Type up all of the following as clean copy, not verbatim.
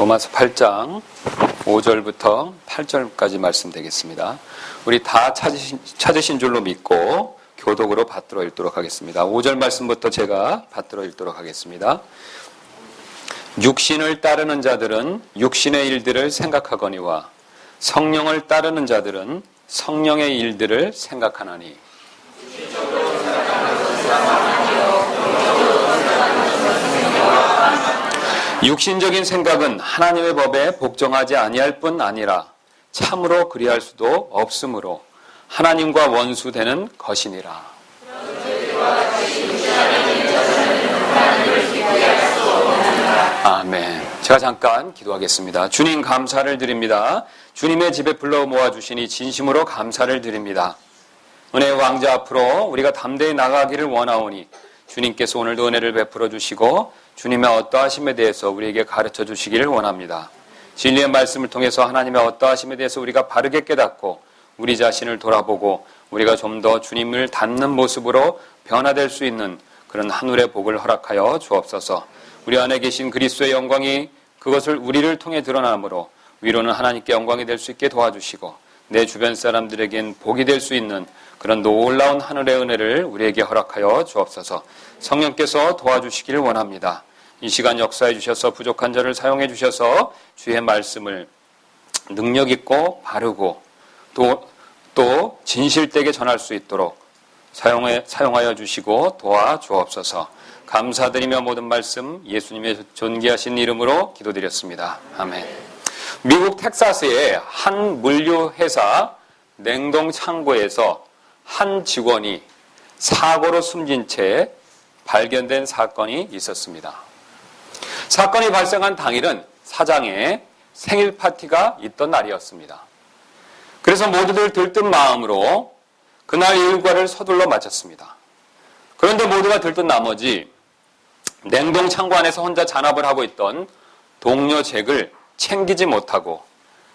로마서 8장 5절부터 8절까지 말씀 되겠습니다. 우리 다 찾으신 줄로 믿고 교독으로 받들어 읽도록 하겠습니다. 5절 말씀부터 제가 받들어 읽도록 하겠습니다. 육신을 따르는 자들은 육신의 일들을 생각하거니와 성령을 따르는 자들은 성령의 일들을 생각하나니 육신적인 생각은 하나님의 법에 복종하지 아니할 뿐 아니라 참으로 그리할 수도 없으므로 하나님과 원수되는 것이니라. 아멘. 제가 잠깐 기도하겠습니다. 주님 감사를 드립니다. 주님의 집에 불러 모아주시니 진심으로 감사를 드립니다. 은혜의 왕자 앞으로 우리가 담대히 나가기를 원하오니 주님께서 오늘도 은혜를 베풀어 주시고 주님의 어떠하심에 대해서 우리에게 가르쳐 주시기를 원합니다. 진리의 말씀을 통해서 하나님의 어떠하심에 대해서 우리가 바르게 깨닫고 우리 자신을 돌아보고 우리가 좀 더 주님을 닮는 모습으로 변화될 수 있는 그런 하늘의 복을 허락하여 주옵소서. 우리 안에 계신 그리스도의 영광이 그것을 우리를 통해 드러나므로 위로는 하나님께 영광이 될 수 있게 도와주시고 내 주변 사람들에겐 복이 될 수 있는 그런 놀라운 하늘의 은혜를 우리에게 허락하여 주옵소서. 성령께서 도와주시기를 원합니다. 이 시간 역사해 주셔서 부족한 자를 사용해 주셔서 주의 말씀을 능력 있고 바르고 또 진실되게 전할 수 있도록 사용하여 주시고 도와주옵소서. 감사드리며 모든 말씀 예수님의 존귀하신 이름으로 기도드렸습니다. 아멘. 미국 텍사스의 한 물류회사 냉동 창고에서 한 직원이 사고로 숨진 채 발견된 사건이 있었습니다. 사건이 발생한 당일은 사장의 생일 파티가 있던 날이었습니다. 그래서 모두들 들뜬 마음으로 그날 일과를 서둘러 마쳤습니다. 그런데 모두가 들뜬 나머지 냉동 창고 안에서 혼자 잔업을 하고 있던 동료 잭을 챙기지 못하고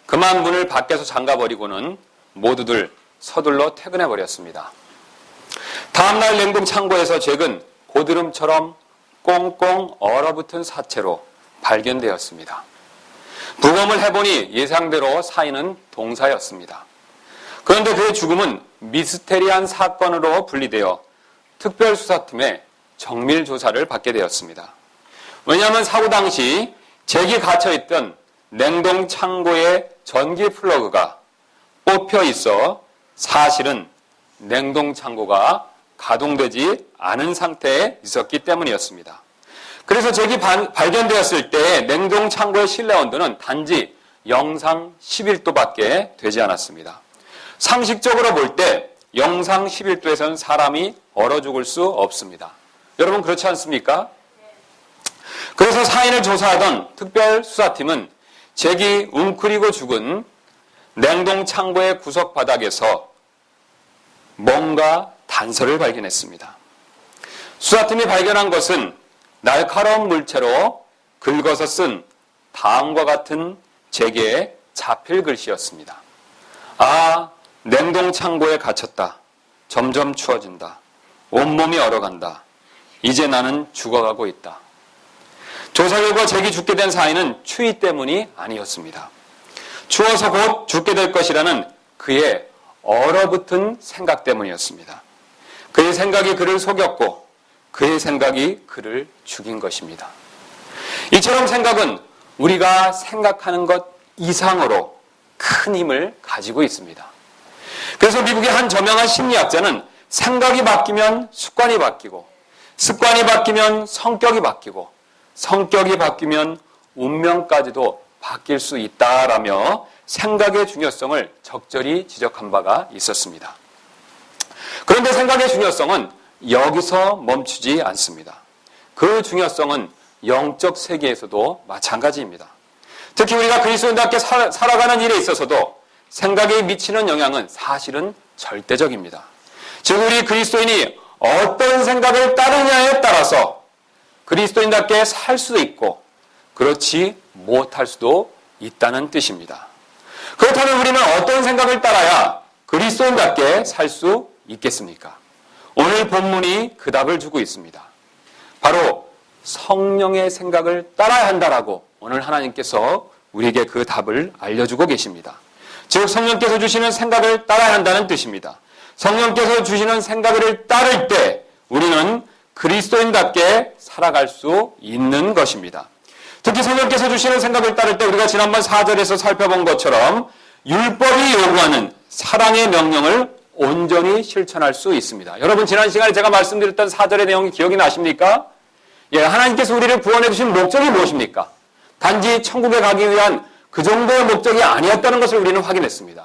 그만 문을 밖에서 잠가버리고는 모두들 서둘러 퇴근해버렸습니다. 다음날 냉동 창고에서 잭은 고드름처럼 꽁꽁 얼어붙은 사체로 발견되었습니다. 부검을 해보니 예상대로 사인은 동사였습니다. 그런데 그의 죽음은 미스테리한 사건으로 분리되어 특별수사팀의 정밀 조사를 받게 되었습니다. 왜냐하면 사고 당시 잭이 갇혀있던 냉동 창고의 전기 플러그가 뽑혀 있어 사실은 냉동 창고가 가동되지 않은 상태에 있었기 때문이었습니다. 그래서 잭이 발견되었을 때 냉동 창고의 실내 온도는 단지 영상 11도밖에 되지 않았습니다. 상식적으로 볼 때 영상 11도에서는 사람이 얼어 죽을 수 없습니다. 여러분 그렇지 않습니까? 그래서 사인을 조사하던 특별수사팀은 잭이 웅크리고 죽은 냉동 창고의 구석 바닥에서 뭔가 단서를 발견했습니다. 수사팀이 발견한 것은 날카로운 물체로 긁어서 쓴 다음과 같은 잭의 자필 글씨였습니다. 아, 냉동 창고에 갇혔다. 점점 추워진다. 온몸이 얼어간다. 이제 나는 죽어가고 있다. 조사 결과 잭이 죽게 된 사인은 추위 때문이 아니었습니다. 추워서 곧 죽게 될 것이라는 그의 얼어붙은 생각 때문이었습니다. 그의 생각이 그를 속였고 그의 생각이 그를 죽인 것입니다. 이처럼 생각은 우리가 생각하는 것 이상으로 큰 힘을 가지고 있습니다. 그래서 미국의 한 저명한 심리학자는 생각이 바뀌면 습관이 바뀌고 습관이 바뀌면 성격이 바뀌고 성격이 바뀌면 운명까지도 바뀔 수 있다라며 생각의 중요성을 적절히 지적한 바가 있었습니다. 그런데 생각의 중요성은 여기서 멈추지 않습니다. 그 중요성은 영적 세계에서도 마찬가지입니다. 특히 우리가 그리스도인답게 살아가는 일에 있어서도 생각에 미치는 영향은 사실은 절대적입니다. 즉 우리 그리스도인이 어떤 생각을 따르냐에 따라서 그리스도인답게 살 수도 있고 그렇지 못할 수도 있다는 뜻입니다. 그렇다면 우리는 어떤 생각을 따라야 그리스도인답게 살 수 있겠습니까? 오늘 본문이 그 답을 주고 있습니다. 바로 성령의 생각을 따라야 한다라고 오늘 하나님께서 우리에게 그 답을 알려주고 계십니다. 즉 성령께서 주시는 생각을 따라야 한다는 뜻입니다. 성령께서 주시는 생각을 따를 때 우리는 그리스도인답게 살아갈 수 있는 것입니다. 특히 성령께서 주시는 생각을 따를 때 우리가 지난번 4절에서 살펴본 것처럼 율법이 요구하는 사랑의 명령을 온전히 실천할 수 있습니다. 여러분 지난 시간에 제가 말씀드렸던 4절의 내용이 기억이 나십니까? 하나님께서 우리를 구원해 주신 목적이 무엇입니까? 단지 천국에 가기 위한 그 정도의 목적이 아니었다는 것을 우리는 확인했습니다.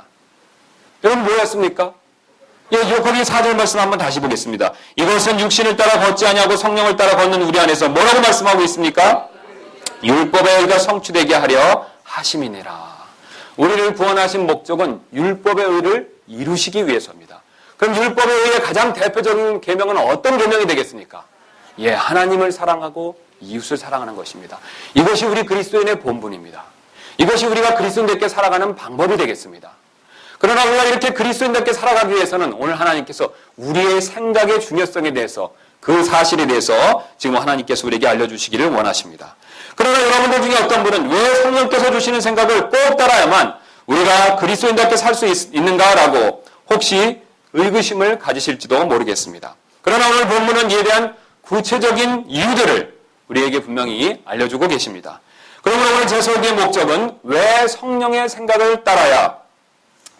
여러분 뭐였습니까? 거기 4절 말씀 한번 다시 보겠습니다. 이것은 육신을 따라 걷지 아니하고 성령을 따라 걷는 우리 안에서 뭐라고 말씀하고 있습니까? 율법의 의가 성취되게 하려 하심이니라. 우리를 구원하신 목적은 율법의 의를 이루시기 위해서입니다. 그럼 율법의 의의 가장 대표적인 계명은 어떤 계명이 되겠습니까? 하나님을 사랑하고 이웃을 사랑하는 것입니다. 이것이 우리 그리스도인의 본분입니다. 이것이 우리가 그리스도인답게 살아가는 방법이 되겠습니다. 그러나 우리가 이렇게 그리스도인답게 살아가기 위해서는 오늘 하나님께서 우리의 생각의 중요성에 대해서 그 사실에 대해서 지금 하나님께서 우리에게 알려주시기를 원하십니다. 그러나 여러분들 중에 어떤 분은 왜 성령께서 주시는 생각을 꼭 따라야만 우리가 그리스도인답게 살 수 있는가라고 혹시 의구심을 가지실지도 모르겠습니다. 그러나 오늘 본문은 이에 대한 구체적인 이유들을 우리에게 분명히 알려주고 계십니다. 그러므로 오늘 제 설교의 목적은 왜 성령의 생각을 따라야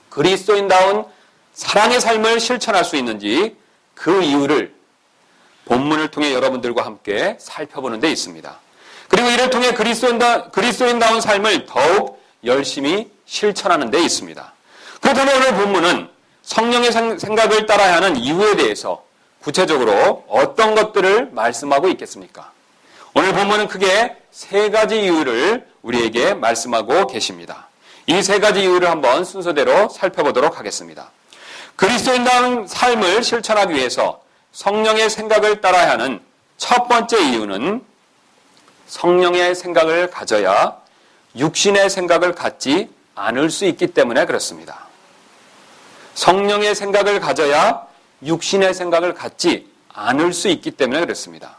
그리스도인다운 사랑의 삶을 실천할 수 있는지 그 이유를 본문을 통해 여러분들과 함께 살펴보는 데 있습니다. 그리고 이를 통해 그리스도인다운 삶을 더욱 열심히 실천하는 데 있습니다. 그렇다면 오늘 본문은 성령의 생각을 따라야 하는 이유에 대해서 구체적으로 어떤 것들을 말씀하고 있겠습니까? 오늘 본문은 크게 세 가지 이유를 우리에게 말씀하고 계십니다. 이 세 가지 이유를 한번 순서대로 살펴보도록 하겠습니다. 그리스도인다운 삶을 실천하기 위해서 성령의 생각을 따라야 하는 첫 번째 이유는 성령의 생각을 가져야 육신의 생각을 갖지 않을 수 있기 때문에 그렇습니다. 성령의 생각을 가져야 육신의 생각을 갖지 않을 수 있기 때문에 그렇습니다.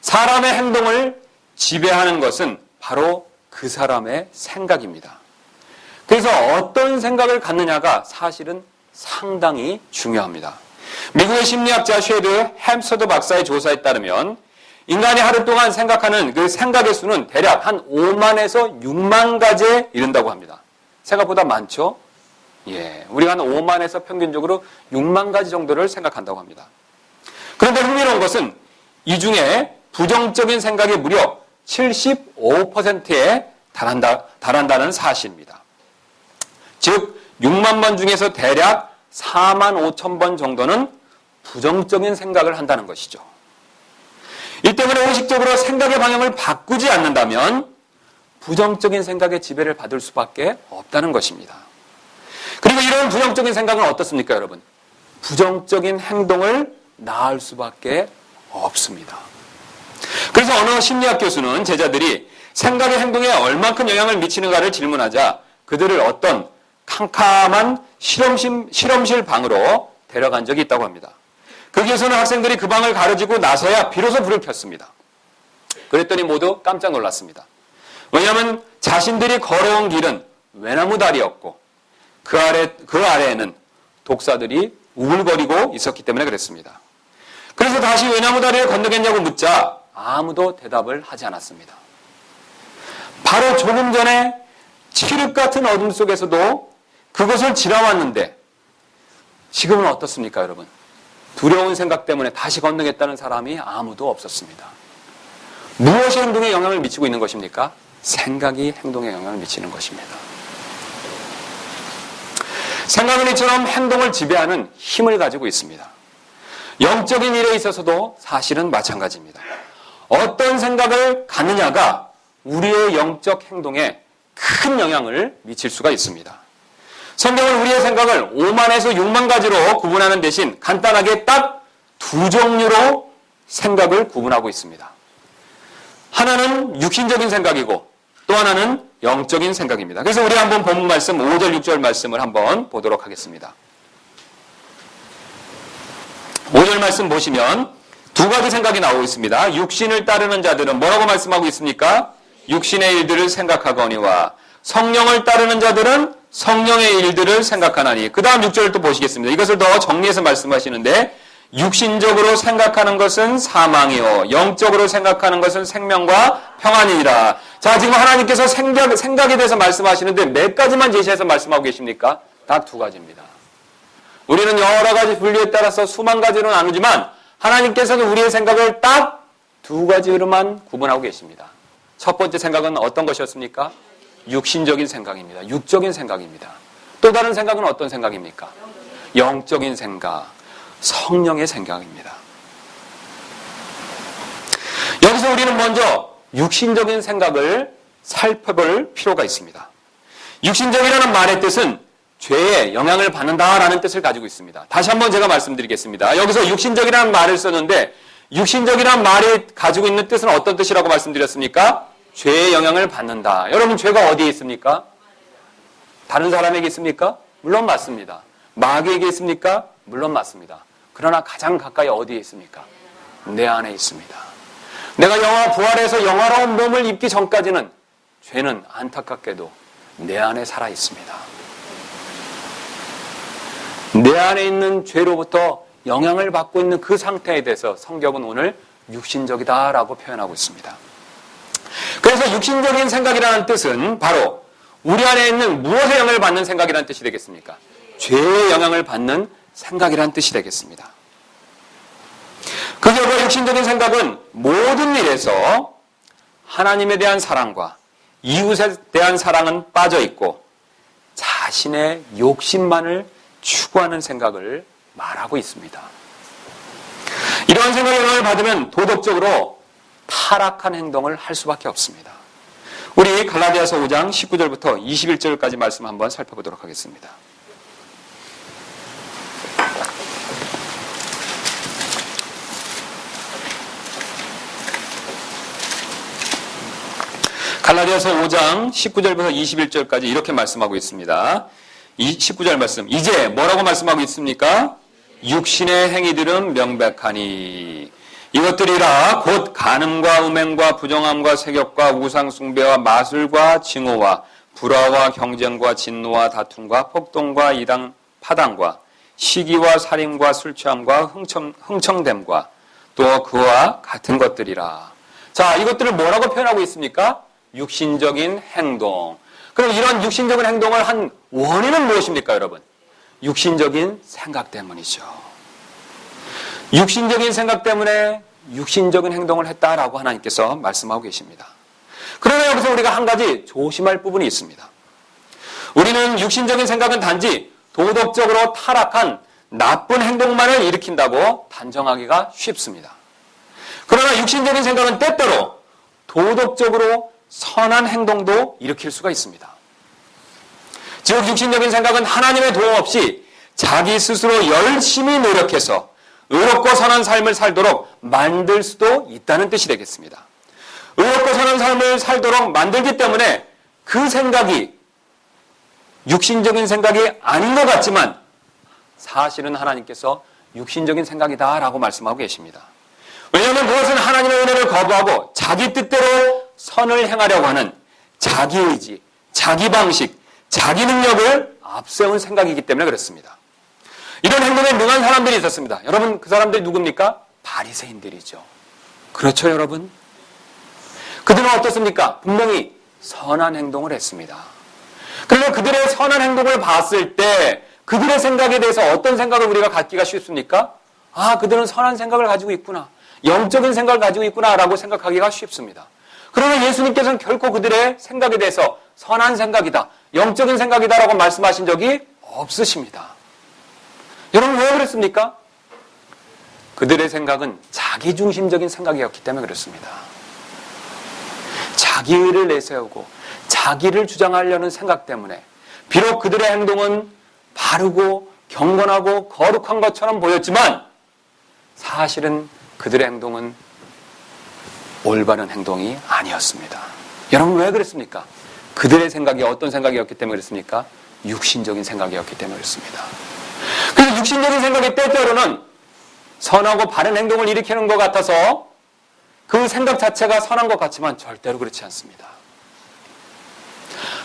사람의 행동을 지배하는 것은 바로 그 사람의 생각입니다. 그래서 어떤 생각을 갖느냐가 사실은 상당히 중요합니다. 미국의 심리학자 쉐드 햄스터드 박사의 조사에 따르면 인간이 하루 동안 생각하는 그 생각의 수는 대략 한 5만에서 6만 가지에 이른다고 합니다. 생각보다 많죠? 우리가 한 5만에서 평균적으로 6만 가지 정도를 생각한다고 합니다. 그런데 흥미로운 것은 이 중에 부정적인 생각이 무려 75%에 달한다는 사실입니다. 즉 6만 번 중에서 대략 4만 5천 번 정도는 부정적인 생각을 한다는 것이죠. 이 때문에 의식적으로 생각의 방향을 바꾸지 않는다면 부정적인 생각의 지배를 받을 수밖에 없다는 것입니다. 그리고 이런 부정적인 생각은 어떻습니까, 여러분? 부정적인 행동을 낳을 수밖에 없습니다. 그래서 어느 심리학 교수는 제자들이 생각의 행동에 얼만큼 영향을 미치는가를 질문하자 그들을 어떤 캄캄한 실험실 방으로 데려간 적이 있다고 합니다. 그 교수는 학생들이 그 방을 가려지고 나서야 비로소 불을 켰습니다. 그랬더니 모두 깜짝 놀랐습니다. 왜냐하면 자신들이 걸어온 길은 외나무 다리였고 그 아래에는 독사들이 우글거리고 있었기 때문에 그랬습니다. 그래서 다시 외나무 다리를 건너겠냐고 묻자 아무도 대답을 하지 않았습니다. 바로 조금 전에 칠흑 같은 어둠 속에서도 그것을 지나왔는데 지금은 어떻습니까, 여러분? 두려운 생각 때문에 다시 건너겠다는 사람이 아무도 없었습니다. 무엇이 행동에 영향을 미치고 있는 것입니까? 생각이 행동에 영향을 미치는 것입니다. 생각은 이처럼 행동을 지배하는 힘을 가지고 있습니다. 영적인 일에 있어서도 사실은 마찬가지입니다. 어떤 생각을 갖느냐가 우리의 영적 행동에 큰 영향을 미칠 수가 있습니다. 성경은 우리의 생각을 5만에서 6만 가지로 구분하는 대신 간단하게 딱 두 종류로 생각을 구분하고 있습니다. 하나는 육신적인 생각이고 또 하나는 영적인 생각입니다. 그래서 우리 한번 본문 말씀 5절 6절 말씀을 한번 보도록 하겠습니다. 5절 말씀 보시면 두 가지 생각이 나오고 있습니다. 육신을 따르는 자들은 뭐라고 말씀하고 있습니까? 육신의 일들을 생각하거니와 성령을 따르는 자들은 성령의 일들을 생각하나니. 그 다음 6절을 또 보시겠습니다. 이것을 더 정리해서 말씀하시는데 육신적으로 생각하는 것은 사망이요 영적으로 생각하는 것은 생명과 평안이니라. 자, 지금 하나님께서 생각에 대해서 말씀하시는데 몇 가지만 제시해서 말씀하고 계십니까? 딱 두 가지입니다. 우리는 여러 가지 분류에 따라서 수만 가지로 나누지만 하나님께서는 우리의 생각을 딱 두 가지로만 구분하고 계십니다. 첫 번째 생각은 어떤 것이었습니까? 육신적인 생각입니다. 육적인 생각입니다. 또 다른 생각은 어떤 생각입니까? 영적인 생각, 성령의 생각입니다. 여기서 우리는 먼저 육신적인 생각을 살펴볼 필요가 있습니다. 육신적이라는 말의 뜻은 죄에 영향을 받는다라는 뜻을 가지고 있습니다. 다시 한번 제가 말씀드리겠습니다. 여기서 육신적이라는 말을 썼는데 육신적이라는 말이 가지고 있는 뜻은 어떤 뜻이라고 말씀드렸습니까? 죄의 영향을 받는다. 여러분, 죄가 어디에 있습니까? 다른 사람에게 있습니까? 물론 맞습니다. 마귀에게 있습니까? 물론 맞습니다. 그러나 가장 가까이 어디에 있습니까? 내 안에 있습니다. 내가 부활해서 영화로운 몸을 입기 전까지는 죄는 안타깝게도 내 안에 살아 있습니다. 내 안에 있는 죄로부터 영향을 받고 있는 그 상태에 대해서 성경은 오늘 육신적이다라고 표현하고 있습니다. 그래서 육신적인 생각이라는 뜻은 바로 우리 안에 있는 무엇에 영향을 받는 생각이라는 뜻이 되겠습니까? 죄의 영향을 받는 생각이라는 뜻이 되겠습니다. 그 결과 육신적인 생각은 모든 일에서 하나님에 대한 사랑과 이웃에 대한 사랑은 빠져 있고 자신의 욕심만을 추구하는 생각을 말하고 있습니다. 이러한 생각의 영향을 받으면 도덕적으로 타락한 행동을 할 수밖에 없습니다. 우리 갈라디아서 5장 19절부터 21절까지 말씀 한번 살펴보도록 하겠습니다. 갈라디아서 5장 19절부터 21절까지 이렇게 말씀하고 있습니다. 19절 말씀. 이제 뭐라고 말씀하고 있습니까? 육신의 행위들은 명백하니 이것들이라 곧 간음과 음행과 부정함과 세격과 우상숭배와 마술과 증오와 불화와 경쟁과 진노와 다툼과 폭동과 이당 파당과 시기와 살인과 술취함과 흥청됨과 또 그와 같은 것들이라. 자, 이것들을 뭐라고 표현하고 있습니까? 육신적인 행동. 그럼 이런 육신적인 행동을 한 원인은 무엇입니까, 여러분? 육신적인 생각 때문이죠. 육신적인 생각 때문에 육신적인 행동을 했다라고 하나님께서 말씀하고 계십니다. 그러나 여기서 우리가 한 가지 조심할 부분이 있습니다. 우리는 육신적인 생각은 단지 도덕적으로 타락한 나쁜 행동만을 일으킨다고 단정하기가 쉽습니다. 그러나 육신적인 생각은 때때로 도덕적으로 선한 행동도 일으킬 수가 있습니다. 즉 육신적인 생각은 하나님의 도움 없이 자기 스스로 열심히 노력해서 의롭고 선한 삶을 살도록 만들 수도 있다는 뜻이 되겠습니다. 의롭고 선한 삶을 살도록 만들기 때문에 그 생각이 육신적인 생각이 아닌 것 같지만 사실은 하나님께서 육신적인 생각이다라고 말씀하고 계십니다. 왜냐하면 그것은 하나님의 은혜를 거부하고 자기 뜻대로 선을 행하려고 하는 자기 의지, 자기 방식, 자기 능력을 앞세운 생각이기 때문에 그렇습니다. 이런 행동에 능한 사람들이 있었습니다. 여러분, 그 사람들이 누굽니까? 바리새인들이죠. 그렇죠, 여러분? 그들은 어떻습니까? 분명히 선한 행동을 했습니다. 그러나 그들의 선한 행동을 봤을 때 그들의 생각에 대해서 어떤 생각을 우리가 갖기가 쉽습니까? 아, 그들은 선한 생각을 가지고 있구나. 영적인 생각을 가지고 있구나라고 생각하기가 쉽습니다. 그러나 예수님께서는 결코 그들의 생각에 대해서 선한 생각이다, 영적인 생각이다라고 말씀하신 적이 없으십니다. 여러분, 왜 그랬습니까? 그들의 생각은 자기중심적인 생각이었기 때문에 그렇습니다. 자기를 내세우고 자기를 주장하려는 생각 때문에 비록 그들의 행동은 바르고 경건하고 거룩한 것처럼 보였지만 사실은 그들의 행동은 올바른 행동이 아니었습니다. 여러분, 왜 그랬습니까? 그들의 생각이 어떤 생각이었기 때문에 그랬습니까? 육신적인 생각이었기 때문에 그렇습니다. 그래서 육신적인 생각이 때때로는 선하고 바른 행동을 일으키는 것 같아서 그 생각 자체가 선한 것 같지만 절대로 그렇지 않습니다.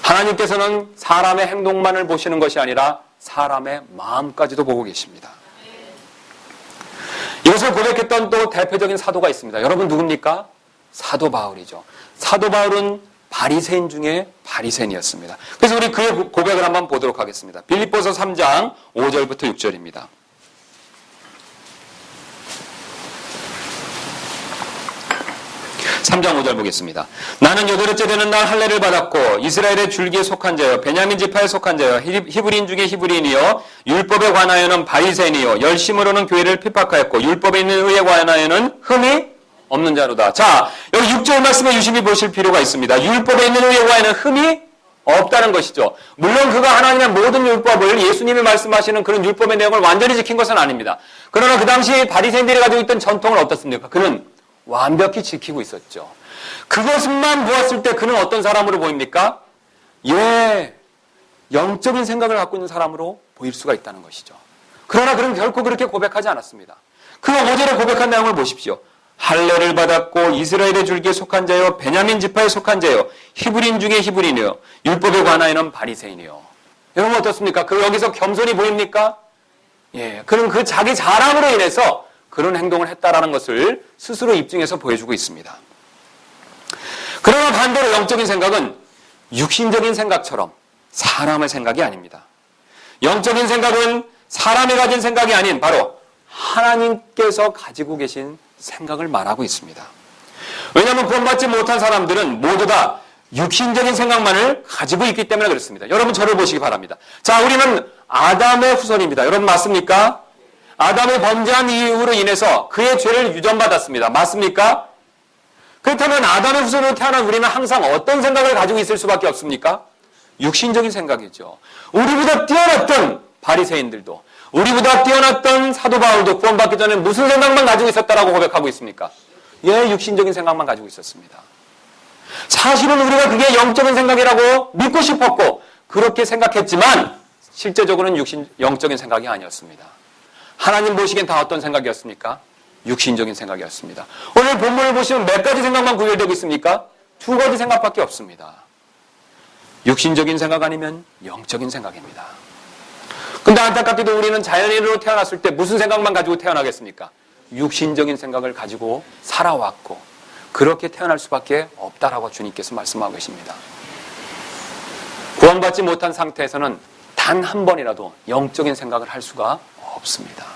하나님께서는 사람의 행동만을 보시는 것이 아니라 사람의 마음까지도 보고 계십니다. 이것을 고백했던 또 대표적인 사도가 있습니다. 여러분 누굽니까? 사도 바울이죠. 사도 바울은 바리새인 중에 바리새인이었습니다. 그래서 우리 그의 고백을 한번 보도록 하겠습니다. 빌립보서 3장 5절부터 6절입니다. 3장 5절 보겠습니다. 나는 여덟째 되는 날 할례를 받았고 이스라엘의 줄기에 속한 자여 베냐민 지파에 속한 자여 히브리인 중에 히브리인이요 율법에 관하여는 바리새인이요 열심으로는 교회를 핍박하였고 율법에 있는 의에 관하여는 흠이 없는 자로다. 자, 여기 6절 말씀에 유심히 보실 필요가 있습니다. 율법에 있는 의에 관하여는 흠이 없다는 것이죠. 물론 그가 하나님의 모든 율법을 예수님이 말씀하시는 그런 율법의 내용을 완전히 지킨 것은 아닙니다. 그러나 그 당시 바리새인들이 가지고 있던 전통은 어떻습니까? 그는 완벽히 지키고 있었죠. 그것만 보았을 때 그는 어떤 사람으로 보입니까? 영적인 생각을 갖고 있는 사람으로 보일 수가 있다는 것이죠. 그러나 그는 결코 그렇게 고백하지 않았습니다. 그 5절에 고백한 내용을 보십시오. 할례를 받았고 이스라엘의 줄기에 속한 자요 베냐민 지파에 속한 자요 히브리인 중에 히브리인이요 율법에 관하여는 바리새인이요. 여러분 어떻습니까? 그 여기서 겸손이 보입니까? 그는 그 자기 자랑으로 인해서 그런 행동을 했다라는 것을 스스로 입증해서 보여주고 있습니다. 그러나 반대로 영적인 생각은 육신적인 생각처럼 사람의 생각이 아닙니다. 영적인 생각은 사람이 가진 생각이 아닌 바로 하나님께서 가지고 계신 생각을 말하고 있습니다. 왜냐하면 구원받지 못한 사람들은 모두 다 육신적인 생각만을 가지고 있기 때문에 그렇습니다. 여러분 저를 보시기 바랍니다. 자, 우리는 아담의 후손입니다. 여러분 맞습니까? 아담이 범죄한 이유로 인해서 그의 죄를 유전받았습니다. 맞습니까? 그렇다면 아담의 후손으로 태어난 우리는 항상 어떤 생각을 가지고 있을 수밖에 없습니까? 육신적인 생각이죠. 우리보다 뛰어났던 바리새인들도 우리보다 뛰어났던 사도 바울도 구원받기 전에 무슨 생각만 가지고 있었다라고 고백하고 있습니까? 육신적인 생각만 가지고 있었습니다. 사실은 우리가 그게 영적인 생각이라고 믿고 싶었고 그렇게 생각했지만 실제적으로는 영적인 생각이 아니었습니다. 하나님 보시기엔 다 어떤 생각이었습니까? 육신적인 생각이었습니다. 오늘 본문을 보시면 몇 가지 생각만 구별되고 있습니까? 2가지 생각밖에 없습니다. 육신적인 생각 아니면 영적인 생각입니다. 근데 안타깝게도 우리는 자연인으로 태어났을 때 무슨 생각만 가지고 태어나겠습니까? 육신적인 생각을 가지고 살아왔고 그렇게 태어날 수밖에 없다라고 주님께서 말씀하고 계십니다. 구원받지 못한 상태에서는 단 한 번이라도 영적인 생각을 할 수가 없습니다.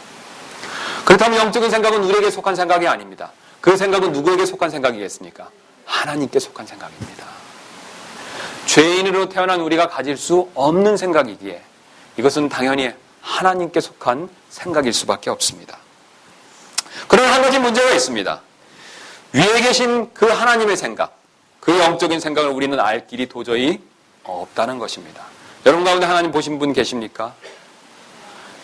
그렇다면 영적인 생각은 우리에게 속한 생각이 아닙니다. 그 생각은 누구에게 속한 생각이겠습니까? 하나님께 속한 생각입니다. 죄인으로 태어난 우리가 가질 수 없는 생각이기에 이것은 당연히 하나님께 속한 생각일 수밖에 없습니다. 그러나 한 가지 문제가 있습니다. 위에 계신 그 하나님의 생각, 그 영적인 생각을 우리는 알 길이 도저히 없다는 것입니다. 여러분 가운데 하나님 보신 분 계십니까?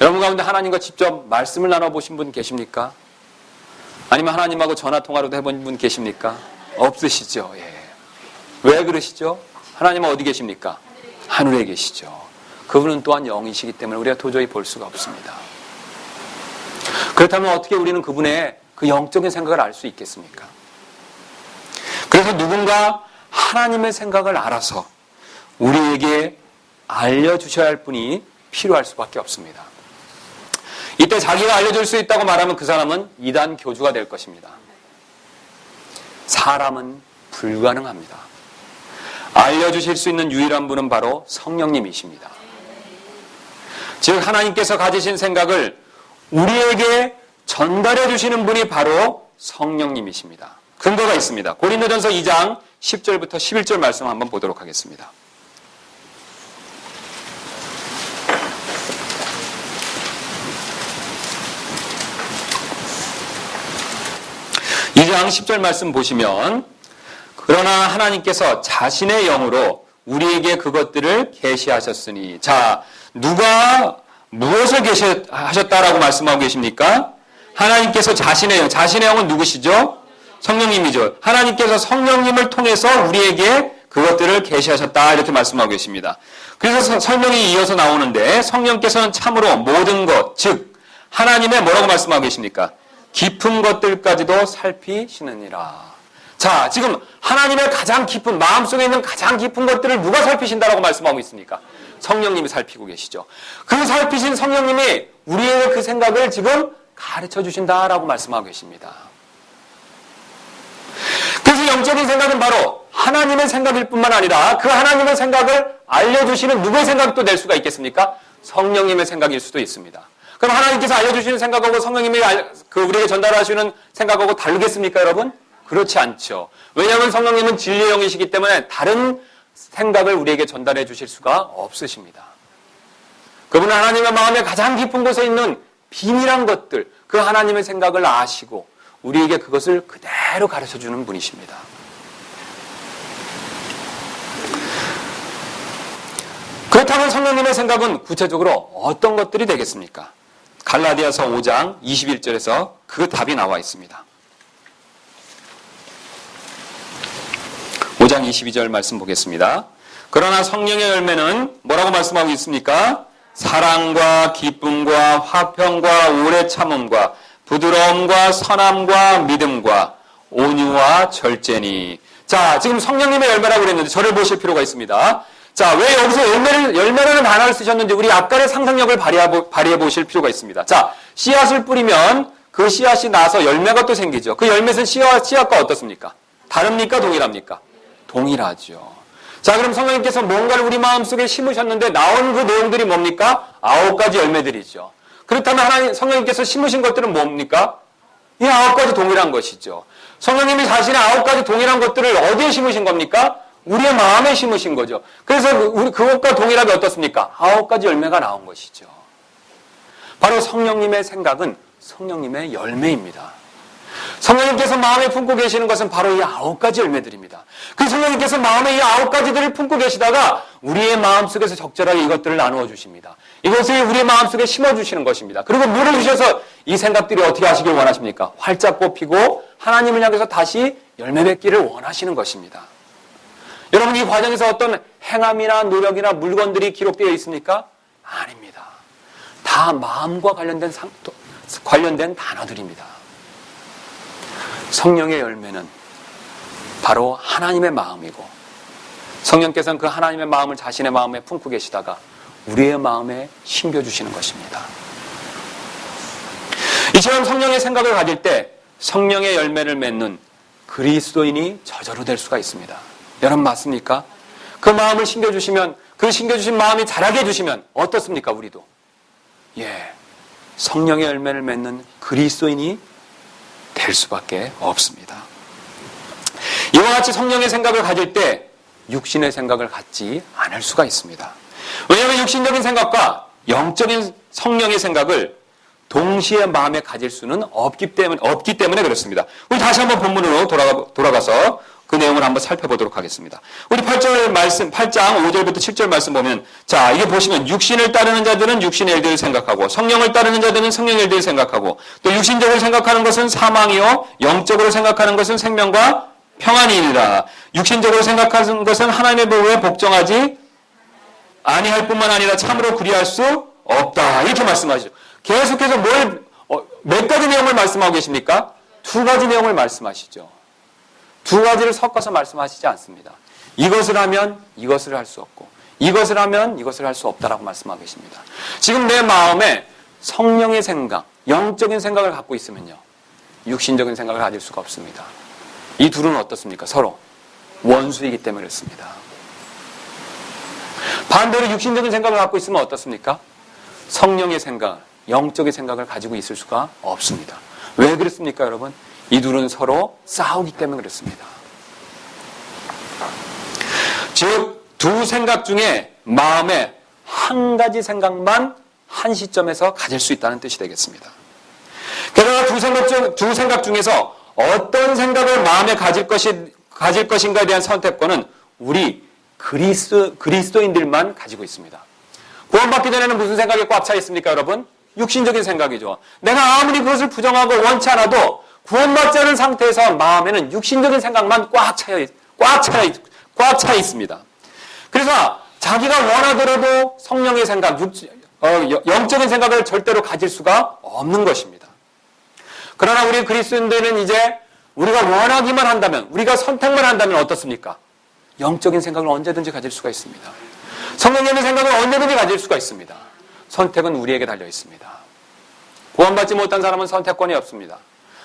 여러분 가운데 하나님과 직접 말씀을 나눠보신 분 계십니까? 아니면 하나님하고 전화통화로도 해본 분 계십니까? 없으시죠. 왜 그러시죠? 하나님은 어디 계십니까? 하늘에 계시죠. 그분은 또한 영이시기 때문에 우리가 도저히 볼 수가 없습니다. 그렇다면 어떻게 우리는 그분의 그 영적인 생각을 알 수 있겠습니까? 그래서 누군가 하나님의 생각을 알아서 우리에게 알려주셔야 할 분이 필요할 수밖에 없습니다. 이때 자기가 알려줄 수 있다고 말하면 그 사람은 이단 교주가 될 것입니다. 사람은 불가능합니다. 알려주실 수 있는 유일한 분은 바로 성령님이십니다. 즉 하나님께서 가지신 생각을 우리에게 전달해 주시는 분이 바로 성령님이십니다. 근거가 있습니다. 고린도전서 2장 10절부터 11절 말씀 한번 보도록 하겠습니다. 2장 10절 말씀 보시면 그러나 하나님께서 자신의 영으로 우리에게 그것들을 계시하셨으니 자 누가 무엇을 계시하셨다라고 말씀하고 계십니까? 하나님께서 자신의 영은 누구시죠? 성령님이죠. 하나님께서 성령님을 통해서 우리에게 그것들을 계시하셨다 이렇게 말씀하고 계십니다. 그래서 설명이 이어서 나오는데 성령께서는 참으로 모든 것 즉 하나님의 뭐라고 말씀하고 계십니까? 깊은 것들까지도 살피시느니라. 자, 지금 하나님의 가장 깊은, 마음속에 있는 가장 깊은 것들을 누가 살피신다라고 말씀하고 있습니까? 성령님이 살피고 계시죠. 그 살피신 성령님이 우리의 그 생각을 지금 가르쳐 주신다라고 말씀하고 계십니다. 그래서 영적인 생각은 바로 하나님의 생각일 뿐만 아니라 그 하나님의 생각을 알려주시는 누구의 생각도 될 수가 있겠습니까? 성령님의 생각일 수도 있습니다. 그럼 하나님께서 알려주시는 생각하고 성령님이 우리에게 전달하시는 생각하고 다르겠습니까, 여러분? 그렇지 않죠. 왜냐하면 성령님은 진리의 영이시기 때문에 다른 생각을 우리에게 전달해 주실 수가 없으십니다. 그분은 하나님의 마음의 가장 깊은 곳에 있는 비밀한 것들, 그 하나님의 생각을 아시고 우리에게 그것을 그대로 가르쳐 주는 분이십니다. 그렇다면 성령님의 생각은 구체적으로 어떤 것들이 되겠습니까? 갈라디아서 5장 21절에서 그 답이 나와 있습니다. 5장 22절 말씀 보겠습니다. 그러나 성령의 열매는 뭐라고 말씀하고 있습니까? 사랑과 기쁨과 화평과 오래 참음과 부드러움과 선함과 믿음과 온유와 절제니. 자, 지금 성령님의 열매라고 그랬는데 저를 보실 필요가 있습니다. 자, 왜 여기서 열매라는 단어를 쓰셨는지 우리 약간의 상상력을 발휘해 보실 필요가 있습니다. 자, 씨앗을 뿌리면 그 씨앗이 나서 열매가 또 생기죠. 그 열매는 씨앗과 어떻습니까? 다릅니까? 동일합니까? 동일하죠. 자, 그럼 성령님께서 뭔가를 우리 마음속에 심으셨는데 나온 그 내용들이 뭡니까? 9가지 열매들이죠. 그렇다면 성령님께서 심으신 것들은 뭡니까? 이 9가지 동일한 것이죠. 성령님이 자신의 9가지 동일한 것들을 어디에 심으신 겁니까? 우리의 마음에 심으신 거죠. 그래서 그것과 동일하게 어떻습니까? 9가지 열매가 나온 것이죠. 바로 성령님의 생각은 성령님의 열매입니다. 성령님께서 마음에 품고 계시는 것은 바로 이 9가지 열매들입니다. 그 성령님께서 마음에 이 9가지들을 품고 계시다가 우리의 마음속에서 적절하게 이것들을 나누어 주십니다. 이것을 우리의 마음속에 심어주시는 것입니다. 그리고 물을 주셔서 이 생각들이 어떻게 하시길 원하십니까? 활짝 꽃피고 하나님을 향해서 다시 열매 맺기를 원하시는 것입니다. 여러분, 이 과정에서 어떤 행함이나 노력이나 물건들이 기록되어 있습니까? 아닙니다. 다 마음과 관련된 단어들입니다. 성령의 열매는 바로 하나님의 마음이고 성령께서는 그 하나님의 마음을 자신의 마음에 품고 계시다가 우리의 마음에 심겨주시는 것입니다. 이처럼 성령의 생각을 가질 때 성령의 열매를 맺는 그리스도인이 저절로 될 수가 있습니다. 여러분 맞습니까? 그 마음을 심겨주시면, 그 심겨주신 마음이 자라게 해주시면 어떻습니까? 우리도 성령의 열매를 맺는 그리스도인이 될 수밖에 없습니다. 이와 같이 성령의 생각을 가질 때 육신의 생각을 갖지 않을 수가 있습니다. 왜냐하면 육신적인 생각과 영적인 성령의 생각을 동시에 마음에 가질 수는 없기 때문에 그렇습니다. 우리 다시 한번 본문으로 돌아가서 그 내용을 한번 살펴보도록 하겠습니다. 우리 8장 5절부터 7절 말씀 보면, 자, 이게 보시면 육신을 따르는 자들은 육신의 일들을 생각하고 성령을 따르는 자들은 성령의 일들을 생각하고 또 육신적으로 생각하는 것은 사망이요 영적으로 생각하는 것은 생명과 평안이니라. 육신적으로 생각하는 것은 하나님의 법에 복종하지 아니할 뿐만 아니라 참으로 그리할 수 없다. 이렇게 말씀하시죠. 계속해서 몇 가지 내용을 말씀하고 계십니까? 2가지 내용을 말씀하시죠. 2가지를 섞어서 말씀하시지 않습니다. 이것을 하면 이것을 할 수 없고 이것을 하면 이것을 할 수 없다라고 말씀하고 계십니다. 지금 내 마음에 성령의 생각, 영적인 생각을 갖고 있으면요, 육신적인 생각을 가질 수가 없습니다. 이 둘은 어떻습니까? 서로 원수이기 때문에 그렇습니다. 반대로 육신적인 생각을 갖고 있으면 어떻습니까? 성령의 생각, 영적인 생각을 가지고 있을 수가 없습니다. 왜 그렇습니까, 여러분? 이 둘은 서로 싸우기 때문에 그렇습니다. 즉, 2 생각 중에 마음에 한 가지 생각만 한 시점에서 가질 수 있다는 뜻이 되겠습니다. 게다가 2 생각 중에서 어떤 생각을 마음에 가질 것인가에 대한 선택권은 우리 그리스도인들만 가지고 있습니다. 구원받기 전에는 무슨 생각이 꽉 차 있습니까, 여러분? 육신적인 생각이죠. 내가 아무리 그것을 부정하고 원치 않아도 구원받지 않은 상태에서 마음에는 육신적인 생각만 꽉 차 있습니다. 그래서 자기가 원하더라도 성령의 생각, 영적인 생각을 절대로 가질 수가 없는 것입니다. 그러나 우리 그리스도인들은 이제 우리가 원하기만 한다면, 우리가 선택만 한다면 어떻습니까? 영적인 생각을 언제든지 가질 수가 있습니다. 성령님의 생각을 언제든지 가질 수가 있습니다. 선택은 우리에게 달려 있습니다. 구원받지 못한 사람은 선택권이 없습니다.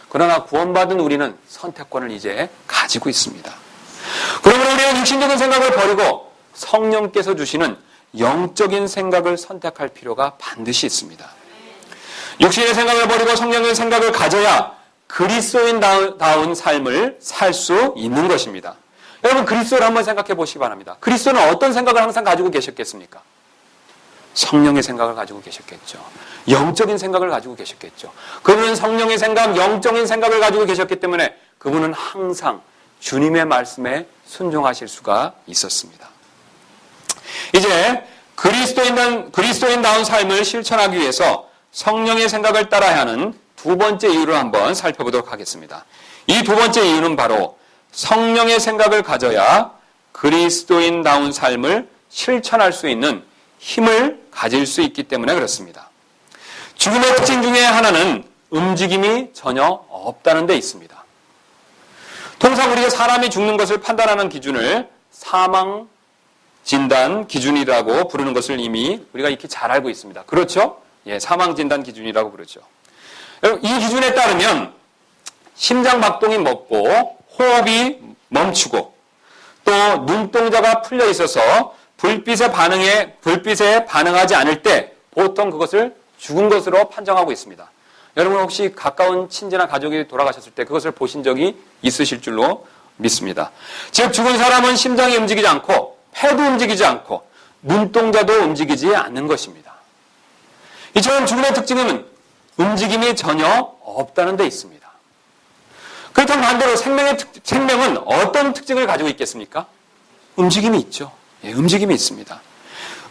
그러나 구원받은 우리는 선택권을 이제 가지고 있습니다. 그러므로 우리는 육신적인 생각을 버리고 성령께서 주시는 영적인 생각을 선택할 필요가 반드시 있습니다. 육신의 생각을 버리고 성령의 생각을 가져야 그리스도인다운 삶을 살 수 있는 것입니다. 여러분, 그리스도를 한번 생각해 보시기 바랍니다. 그리스도는 어떤 생각을 항상 가지고 계셨겠습니까? 성령의 생각을 가지고 계셨겠죠. 영적인 생각을 가지고 계셨겠죠. 그분은 성령의 생각, 영적인 생각을 가지고 계셨기 때문에 그분은 항상 주님의 말씀에 순종하실 수가 있었습니다. 이제 그리스도인다운 삶을 실천하기 위해서 성령의 생각을 따라야 하는 두 번째 이유를 한번 살펴보도록 하겠습니다. 이 두 번째 이유는 바로 성령의 생각을 가져야 그리스도인다운 삶을 실천할 수 있는 힘을 가질 수 있기 때문에 그렇습니다. 죽음의 특징 중에 하나는 움직임이 전혀 없다는 데 있습니다. 통상 우리가 사람이 죽는 것을 판단하는 기준을 사망 진단 기준이라고 부르는 것을 이미 우리가 익히 잘 알고 있습니다. 그렇죠? 예, 사망 진단 기준이라고 부르죠. 이 기준에 따르면 심장 박동이 멎고 호흡이 멈추고 또 눈동자가 풀려 있어서 불빛에 반응하지 않을 때 보통 그것을 죽은 것으로 판정하고 있습니다. 여러분 혹시 가까운 친지나 가족이 돌아가셨을 때 그것을 보신 적이 있으실 줄로 믿습니다. 즉 죽은 사람은 심장이 움직이지 않고 폐도 움직이지 않고 눈동자도 움직이지 않는 것입니다. 이처럼 죽음의 특징은 움직임이 전혀 없다는 데 있습니다. 그렇다면 반대로 생명은 어떤 특징을 가지고 있겠습니까? 움직임이 있죠. 예, 움직임이 있습니다.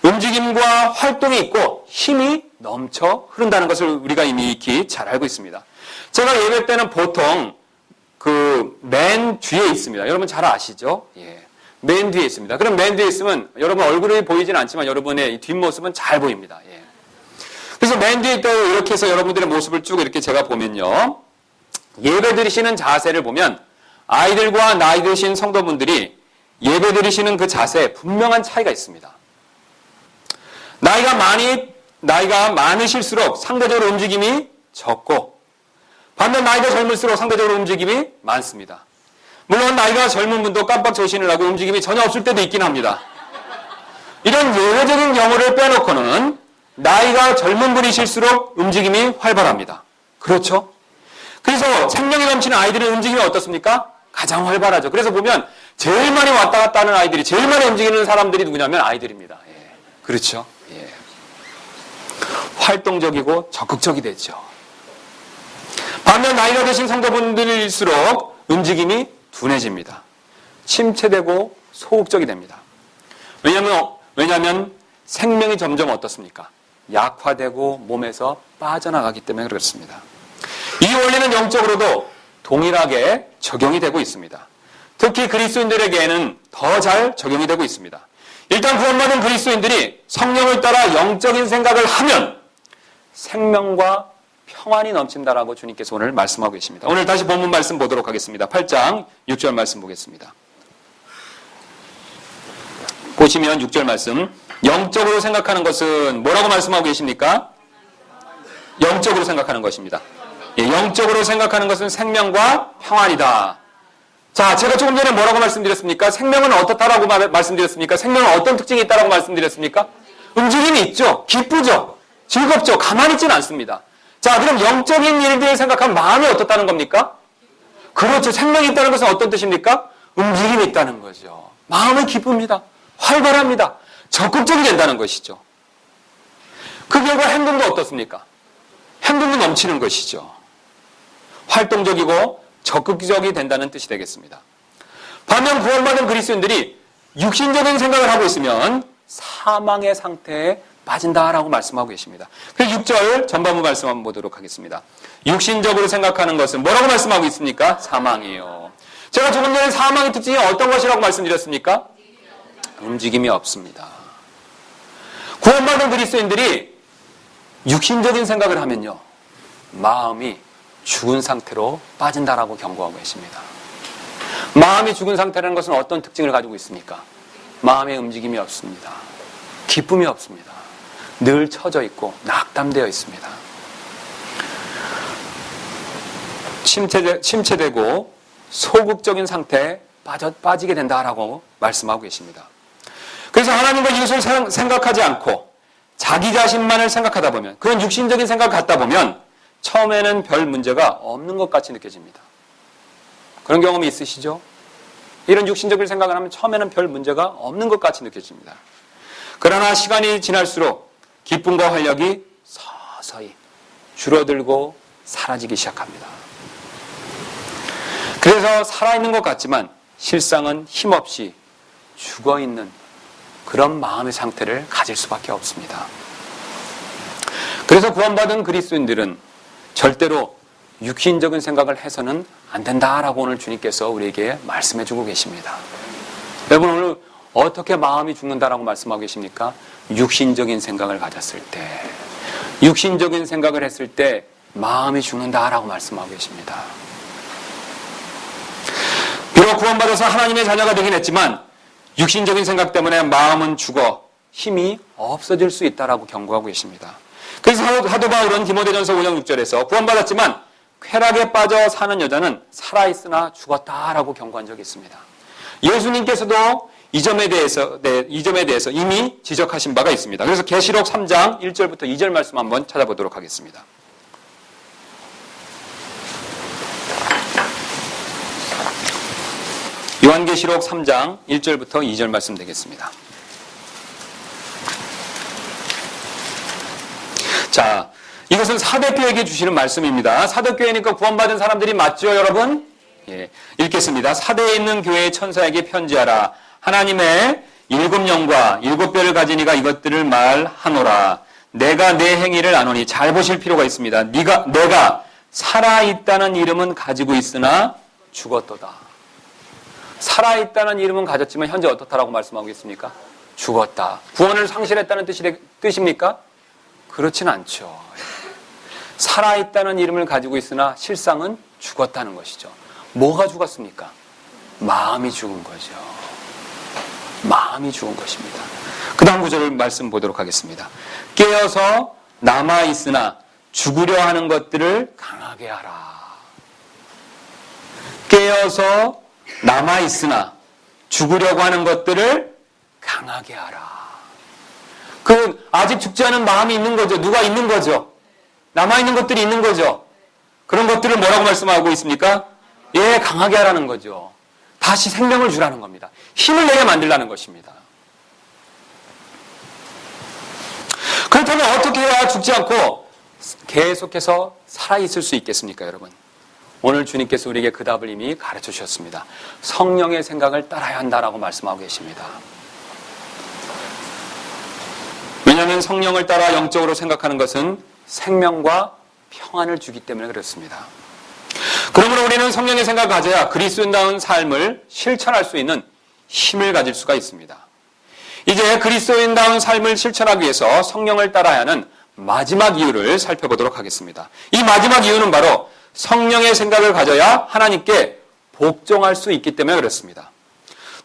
움직임과 활동이 있고 힘이 넘쳐 흐른다는 것을 우리가 이미 익히 잘 알고 있습니다. 제가 예배 때는 보통 그 맨 뒤에 있습니다. 여러분 잘 아시죠? 예. 맨 뒤에 있습니다. 그럼 맨 뒤에 있으면 여러분 얼굴이 보이진 않지만 여러분의 뒷모습은 잘 보입니다. 예. 그래서 맨 뒤에 있다고 이렇게 해서 여러분들의 모습을 쭉 이렇게 제가 보면요. 예배 드리시는 자세를 보면 아이들과 나이 드신 성도분들이 예배 드리시는 그 자세에 분명한 차이가 있습니다. 나이가 많으실수록 상대적으로 움직임이 적고 반면 나이가 젊을수록 상대적으로 움직임이 많습니다. 물론 나이가 젊은 분도 깜빡 조신을 하고 움직임이 전혀 없을 때도 있긴 합니다. 이런 예외적인 경우를 빼놓고는 나이가 젊은 분이실수록 움직임이 활발합니다. 그렇죠? 그래서 생명이 넘치는 아이들의 움직임이 어떻습니까? 가장 활발하죠. 그래서 보면 제일 많이 왔다 갔다 하는 아이들이, 제일 많이 움직이는 사람들이 누구냐면 아이들입니다. 예. 그렇죠? 예. 활동적이고 적극적이 되죠. 반면 나이가 드신 성도분들일수록 움직임이 둔해집니다. 침체되고 소극적이 됩니다. 왜냐하면 생명이 점점 어떻습니까? 약화되고 몸에서 빠져나가기 때문에 그렇습니다. 이 원리는 영적으로도 동일하게 적용이 되고 있습니다. 특히 그리스도인들에게는 더 잘 적용이 되고 있습니다. 일단 구원받은 그리스도인들이 성령을 따라 영적인 생각을 하면 생명과 평안이 넘친다라고 주님께서 오늘 말씀하고 계십니다. 오늘 다시 본문 말씀 보도록 하겠습니다. 8장 6절 말씀 보겠습니다. 보시면 6절 말씀, 영적으로 생각하는 것은 뭐라고 말씀하고 계십니까? 영적으로 생각하는 것입니다. 예, 영적으로 생각하는 것은 생명과 평안이다. 자, 제가 조금 전에 뭐라고 말씀드렸습니까? 생명은 어떻다라고 말씀드렸습니까? 생명은 어떤 특징이 있다라고 말씀드렸습니까? 움직임이 있죠. 기쁘죠. 즐겁죠. 가만히 있지는 않습니다. 자, 그럼 영적인 일들을 생각하면 마음이 어떻다는 겁니까? 그렇죠. 생명이 있다는 것은 어떤 뜻입니까? 움직임이 있다는 거죠. 마음은 기쁩니다. 활발합니다. 적극적이 된다는 것이죠. 그 결과 행동도 어떻습니까? 행동도 넘치는 것이죠. 활동적이고 적극적이 된다는 뜻이 되겠습니다. 반면 구원받은 그리스도인들이 육신적인 생각을 하고 있으면 사망의 상태에 빠진다라고 말씀하고 계십니다. 그래서 6절 전반부 말씀 한번 보도록 하겠습니다. 육신적으로 생각하는 것은 뭐라고 말씀하고 있습니까? 사망이에요. 제가 조금 전에 사망의 특징이 어떤 것이라고 말씀드렸습니까? 움직임이 없습니다. 구원받은 그리스도인들이 육신적인 생각을 하면요, 마음이 죽은 상태로 빠진다라고 경고하고 계십니다. 마음이 죽은 상태라는 것은 어떤 특징을 가지고 있습니까? 마음의 움직임이 없습니다. 기쁨이 없습니다. 늘 처져 있고 낙담되어 있습니다. 침체되고 소극적인 상태에 빠지게 된다라고 말씀하고 계십니다. 그래서 하나님과 이웃을 생각하지 않고 자기 자신만을 생각하다 보면, 그런 육신적인 생각을 갖다 보면 처음에는 별 문제가 없는 것 같이 느껴집니다. 그런 경험이 있으시죠? 이런 육신적인 생각을 하면 처음에는 별 문제가 없는 것 같이 느껴집니다. 그러나 시간이 지날수록 기쁨과 활력이 서서히 줄어들고 사라지기 시작합니다. 그래서 살아있는 것 같지만 실상은 힘없이 죽어있는 그런 마음의 상태를 가질 수밖에 없습니다. 그래서 구원받은 그리스도인들은 절대로 육신적인 생각을 해서는 안 된다라고 오늘 주님께서 우리에게 말씀해주고 계십니다. 여러분, 오늘 어떻게 마음이 죽는다라고 말씀하고 계십니까? 육신적인 생각을 가졌을 때, 육신적인 생각을 했을 때 마음이 죽는다라고 말씀하고 계십니다. 비록 구원받아서 하나님의 자녀가 되긴 했지만 육신적인 생각 때문에 마음은 죽어 힘이 없어질 수 있다라고 경고하고 계십니다. 그래서 사도 바울은 디모데전서 5장 6절에서 구원받았지만 쾌락에 빠져 사는 여자는 살아있으나 죽었다라고 경고한 적이 있습니다. 예수님께서도 이 점에 대해서 이미 지적하신 바가 있습니다. 그래서 계시록 3장 1절부터 2절 말씀 한번 찾아보도록 하겠습니다. 요한계시록 3장 1절부터 2절 말씀 되겠습니다. 자, 이것은 사도교회에게 주시는 말씀입니다. 사도교회니까 구원받은 사람들이 맞죠, 여러분? 예, 읽겠습니다. 사도에 있는 교회의 천사에게 편지하라. 하나님의 7영과 7뼈를 가진 이가 이것들을 말하노라. 내가 내 행위를 아노니. 잘 보실 필요가 있습니다. 내가 살아있다는 이름은 가지고 있으나 죽었도다. 살아있다는 이름은 가졌지만 현재 어떻다라고 말씀하고 있습니까? 죽었다. 구원을 상실했다는 뜻입니까? 그렇진 않죠. 살아있다는 이름을 가지고 있으나 실상은 죽었다는 것이죠. 뭐가 죽었습니까? 마음이 죽은 거죠. 마음이 죽은 것입니다. 그 다음 구절을 말씀 보도록 하겠습니다. 깨어서 남아있으나 죽으려 하는 것들을 강하게 하라. 깨어서 남아있으나 죽으려고 하는 것들을 강하게 하라. 아직 죽지 않은 마음이 있는 거죠. 누가 있는 거죠. 남아있는 것들이 있는 거죠. 그런 것들을 뭐라고 말씀하고 있습니까? 예, 강하게 하라는 거죠. 다시 생명을 주라는 겁니다. 힘을 내게 만들라는 것입니다. 그렇다면 어떻게 해야 죽지 않고 계속해서 살아있을 수 있겠습니까, 여러분? 오늘 주님께서 우리에게 그 답을 이미 가르쳐 주셨습니다. 성령의 생각을 따라야 한다라고 말씀하고 계십니다. 왜냐하면 성령을 따라 영적으로 생각하는 것은 생명과 평안을 주기 때문에 그렇습니다. 그러므로 우리는 성령의 생각을 가져야 그리스도인다운 삶을 실천할 수 있는 힘을 가질 수가 있습니다. 이제 그리스도인다운 삶을 실천하기 위해서 성령을 따라야 하는 마지막 이유를 살펴보도록 하겠습니다. 이 마지막 이유는 바로 성령의 생각을 가져야 하나님께 복종할 수 있기 때문에 그렇습니다.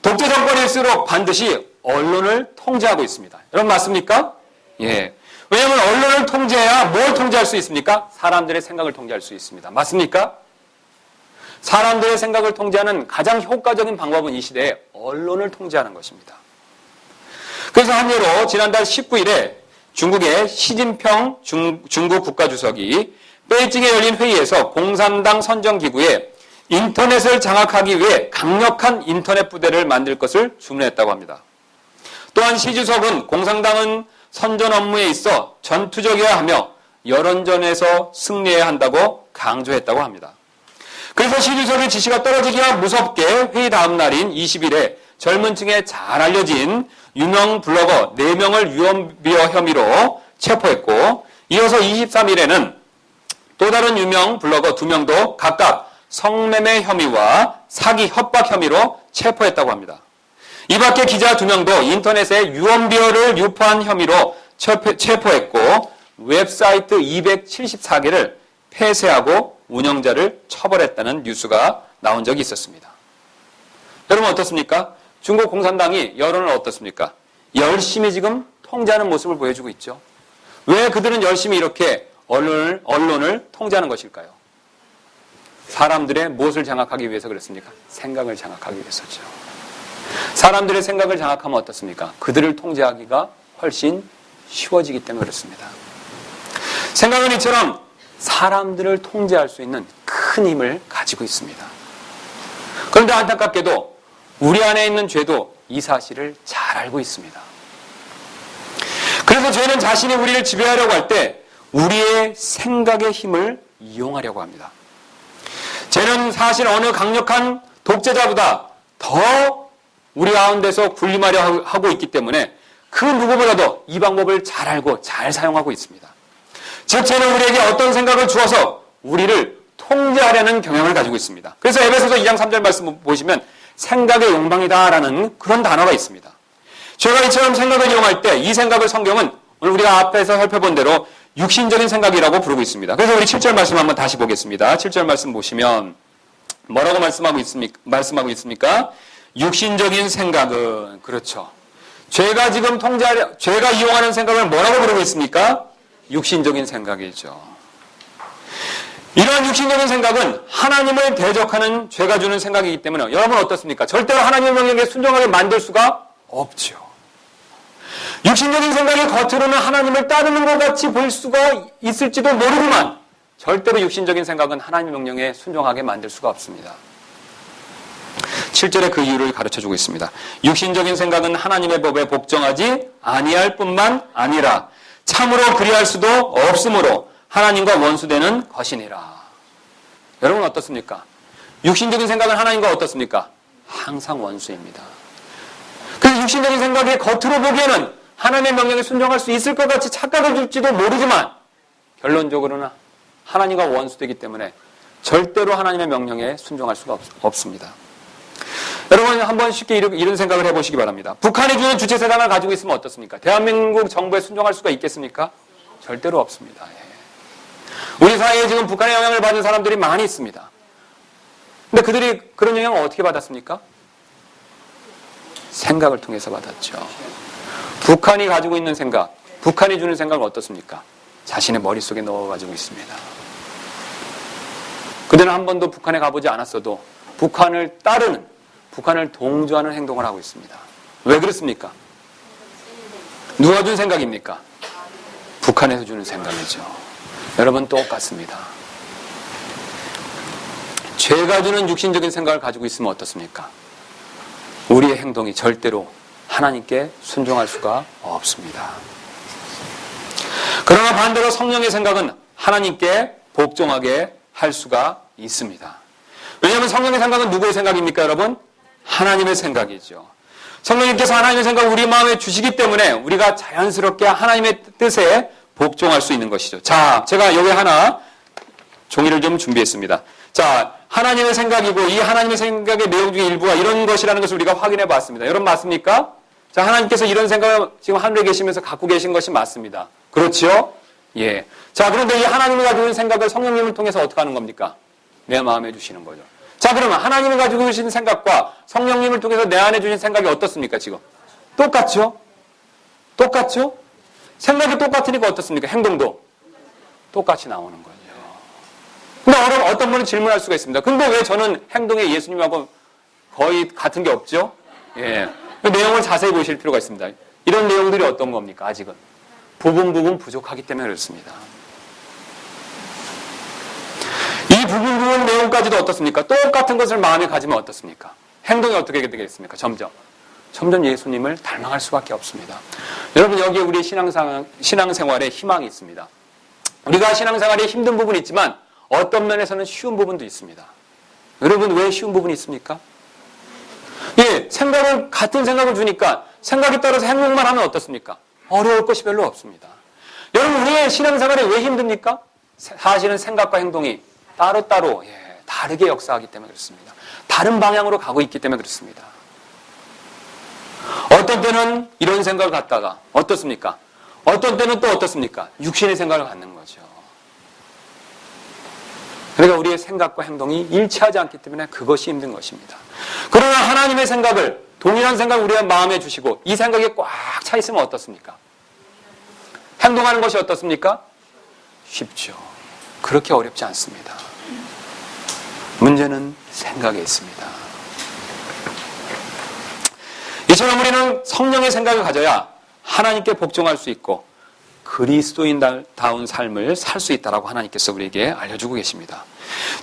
독재 정권일수록 반드시 언론을 통제하고 있습니다. 여러분 맞습니까? 예. 왜냐하면 언론을 통제해야 뭘 통제할 수 있습니까? 사람들의 생각을 통제할 수 있습니다. 맞습니까? 사람들의 생각을 통제하는 가장 효과적인 방법은 이 시대에 언론을 통제하는 것입니다. 그래서 한 예로 지난달 19일에 중국의 시진핑 중국 국가주석이 베이징에 열린 회의에서 공산당 선정기구에 인터넷을 장악하기 위해 강력한 인터넷 부대를 만들 것을 주문했다고 합니다. 또한 시 주석은 공산당은 선전 업무에 있어 전투적이어야 하며 여론전에서 승리해야 한다고 강조했다고 합니다. 그래서 시 주석의 지시가 떨어지기가 무섭게 회의 다음 날인 20일에 젊은 층에 잘 알려진 유명 블로거 4명을 유언비어 혐의로 체포했고, 이어서 23일에는 또 다른 유명 블로거 2명도 각각 성매매 혐의와 사기 협박 혐의로 체포했다고 합니다. 이 밖에 기자 2명도 인터넷에 유언비어를 유포한 혐의로 체포했고, 웹사이트 274개를 폐쇄하고 운영자를 처벌했다는 뉴스가 나온 적이 있었습니다. 여러분 어떻습니까? 중국 공산당이 여론을 어떻습니까? 열심히 지금 통제하는 모습을 보여주고 있죠. 왜 그들은 열심히 이렇게 언론을 통제하는 것일까요? 사람들의 무엇을 장악하기 위해서 그렇습니까? 생각을 장악하기 위해서죠. 사람들의 생각을 장악하면 어떻습니까? 그들을 통제하기가 훨씬 쉬워지기 때문에 그렇습니다. 생각은 이처럼 사람들을 통제할 수 있는 큰 힘을 가지고 있습니다. 그런데 안타깝게도 우리 안에 있는 죄도 이 사실을 잘 알고 있습니다. 그래서 죄는 자신이 우리를 지배하려고 할 때 우리의 생각의 힘을 이용하려고 합니다. 죄는 사실 어느 강력한 독재자보다 더 우리 가운데서 군림하려 하고 있기 때문에 그 누구보다도 이 방법을 잘 알고 잘 사용하고 있습니다. 즉 죄는 우리에게 어떤 생각을 주어서 우리를 통제하려는 경향을 가지고 있습니다. 그래서 에베소서 2장 3절 말씀 보시면 생각의 욕망이다라는 그런 단어가 있습니다. 죄가 이처럼 생각을 이용할 때 이 생각을 성경은 오늘 우리가 앞에서 살펴본 대로 육신적인 생각이라고 부르고 있습니다. 그래서 우리 7절 말씀 한번 다시 보겠습니다. 7절 말씀 보시면 뭐라고 말씀하고 있습니까? 육신적인 생각은 그렇죠. 죄가 이용하는 생각을 뭐라고 부르고 있습니까? 육신적인 생각이죠. 이러한 육신적인 생각은 하나님을 대적하는 죄가 주는 생각이기 때문에 여러분 어떻습니까? 절대로 하나님의 명령에 순종하게 만들 수가 없죠. 육신적인 생각이 겉으로는 하나님을 따르는 것 같이 보일 수가 있을지도 모르지만 절대로 육신적인 생각은 하나님의 명령에 순종하게 만들 수가 없습니다. 7절에 그 이유를 가르쳐주고 있습니다. 육신적인 생각은 하나님의 법에 복종하지 아니할 뿐만 아니라 참으로 그리할 수도 없으므로 하나님과 원수되는 것이니라. 여러분 어떻습니까? 육신적인 생각은 하나님과 어떻습니까? 항상 원수입니다. 그래서 육신적인 생각이 겉으로 보기에는 하나님의 명령에 순종할 수 있을 것 같이 착각을 줄지도 모르지만 결론적으로는 하나님과 원수되기 때문에 절대로 하나님의 명령에 순종할 수가 없습니다. 여러분 한번 쉽게 이런 생각을 해보시기 바랍니다. 북한이 주는 주체 세상을 가지고 있으면 어떻습니까? 대한민국 정부에 순종할 수가 있겠습니까? 절대로 없습니다. 우리 사회에 지금 북한의 영향을 받은 사람들이 많이 있습니다. 근데 그들이 그런 영향을 어떻게 받았습니까? 생각을 통해서 받았죠. 북한이 가지고 있는 생각, 북한이 주는 생각은 어떻습니까? 자신의 머릿속에 넣어가지고 있습니다. 그들은 한 번도 북한에 가보지 않았어도 북한을 따르는, 북한을 동조하는 행동을 하고 있습니다. 왜 그렇습니까? 누가 준 생각입니까? 북한에서 주는 생각이죠. 여러분 똑같습니다. 죄가 주는 육신적인 생각을 가지고 있으면 어떻습니까? 우리의 행동이 절대로 하나님께 순종할 수가 없습니다. 그러나 반대로 성령의 생각은 하나님께 복종하게 할 수가 있습니다. 왜냐하면 성령의 생각은 누구의 생각입니까, 여러분? 하나님의 생각이죠. 성령님께서 하나님의 생각을 우리 마음에 주시기 때문에 우리가 자연스럽게 하나님의 뜻에 복종할 수 있는 것이죠. 자, 제가 여기 하나 종이를 좀 준비했습니다. 자, 하나님의 생각이고 이 하나님의 생각의 내용 중에 일부가 이런 것이라는 것을 우리가 확인해 봤습니다. 여러분 맞습니까? 자, 하나님께서 이런 생각을 지금 하늘에 계시면서 갖고 계신 것이 맞습니다. 그렇죠? 예. 자, 그런데 이 하나님이 가지고 있는 생각을 성령님을 통해서 어떻게 하는 겁니까? 내 마음에 주시는 거죠. 자, 그러면 하나님이 가지고 계신 생각과 성령님을 통해서 내 안에 주신 생각이 어떻습니까, 지금? 똑같죠? 똑같죠? 생각이 똑같으니까 어떻습니까? 행동도 똑같이 나오는 거죠. 근데 어떤 분은 질문할 수가 있습니다. 근데 왜 저는 행동에 예수님하고 거의 같은 게 없죠? 예. 그 내용을 자세히 보실 필요가 있습니다. 이런 내용들이 어떤 겁니까, 아직은? 부분 부족하기 때문에 그렇습니다. 이 부분 내용까지도 어떻습니까? 똑같은 것을 마음에 가지면 어떻습니까? 행동이 어떻게 되겠습니까? 점점 예수님을 닮아갈 수밖에 없습니다. 여러분 여기에 우리 신앙생활에 희망이 있습니다. 우리가 신앙생활에 힘든 부분이 있지만 어떤 면에서는 쉬운 부분도 있습니다. 여러분 왜 쉬운 부분이 있습니까? 예, 같은 생각을 주니까 생각에 따라서 행동만 하면 어떻습니까? 어려울 것이 별로 없습니다. 여러분 우리의 신앙생활이 왜 힘듭니까? 사실은 생각과 행동이 따로따로 다르게 역사하기 때문에 그렇습니다. 다른 방향으로 가고 있기 때문에 그렇습니다. 어떤 때는 이런 생각을 갖다가 어떻습니까? 어떤 때는 또 어떻습니까? 육신의 생각을 갖는 거죠. 그러니까 우리의 생각과 행동이 일치하지 않기 때문에 그것이 힘든 것입니다. 그러나 하나님의 생각을, 동일한 생각을 우리의 마음에 주시고 이 생각이 꽉 차 있으면 어떻습니까? 행동하는 것이 어떻습니까? 쉽죠. 그렇게 어렵지 않습니다. 문제는 생각에 있습니다. 이처럼 우리는 성령의 생각을 가져야 하나님께 복종할 수 있고 그리스도인다운 삶을 살 수 있다라고 하나님께서 우리에게 알려주고 계십니다.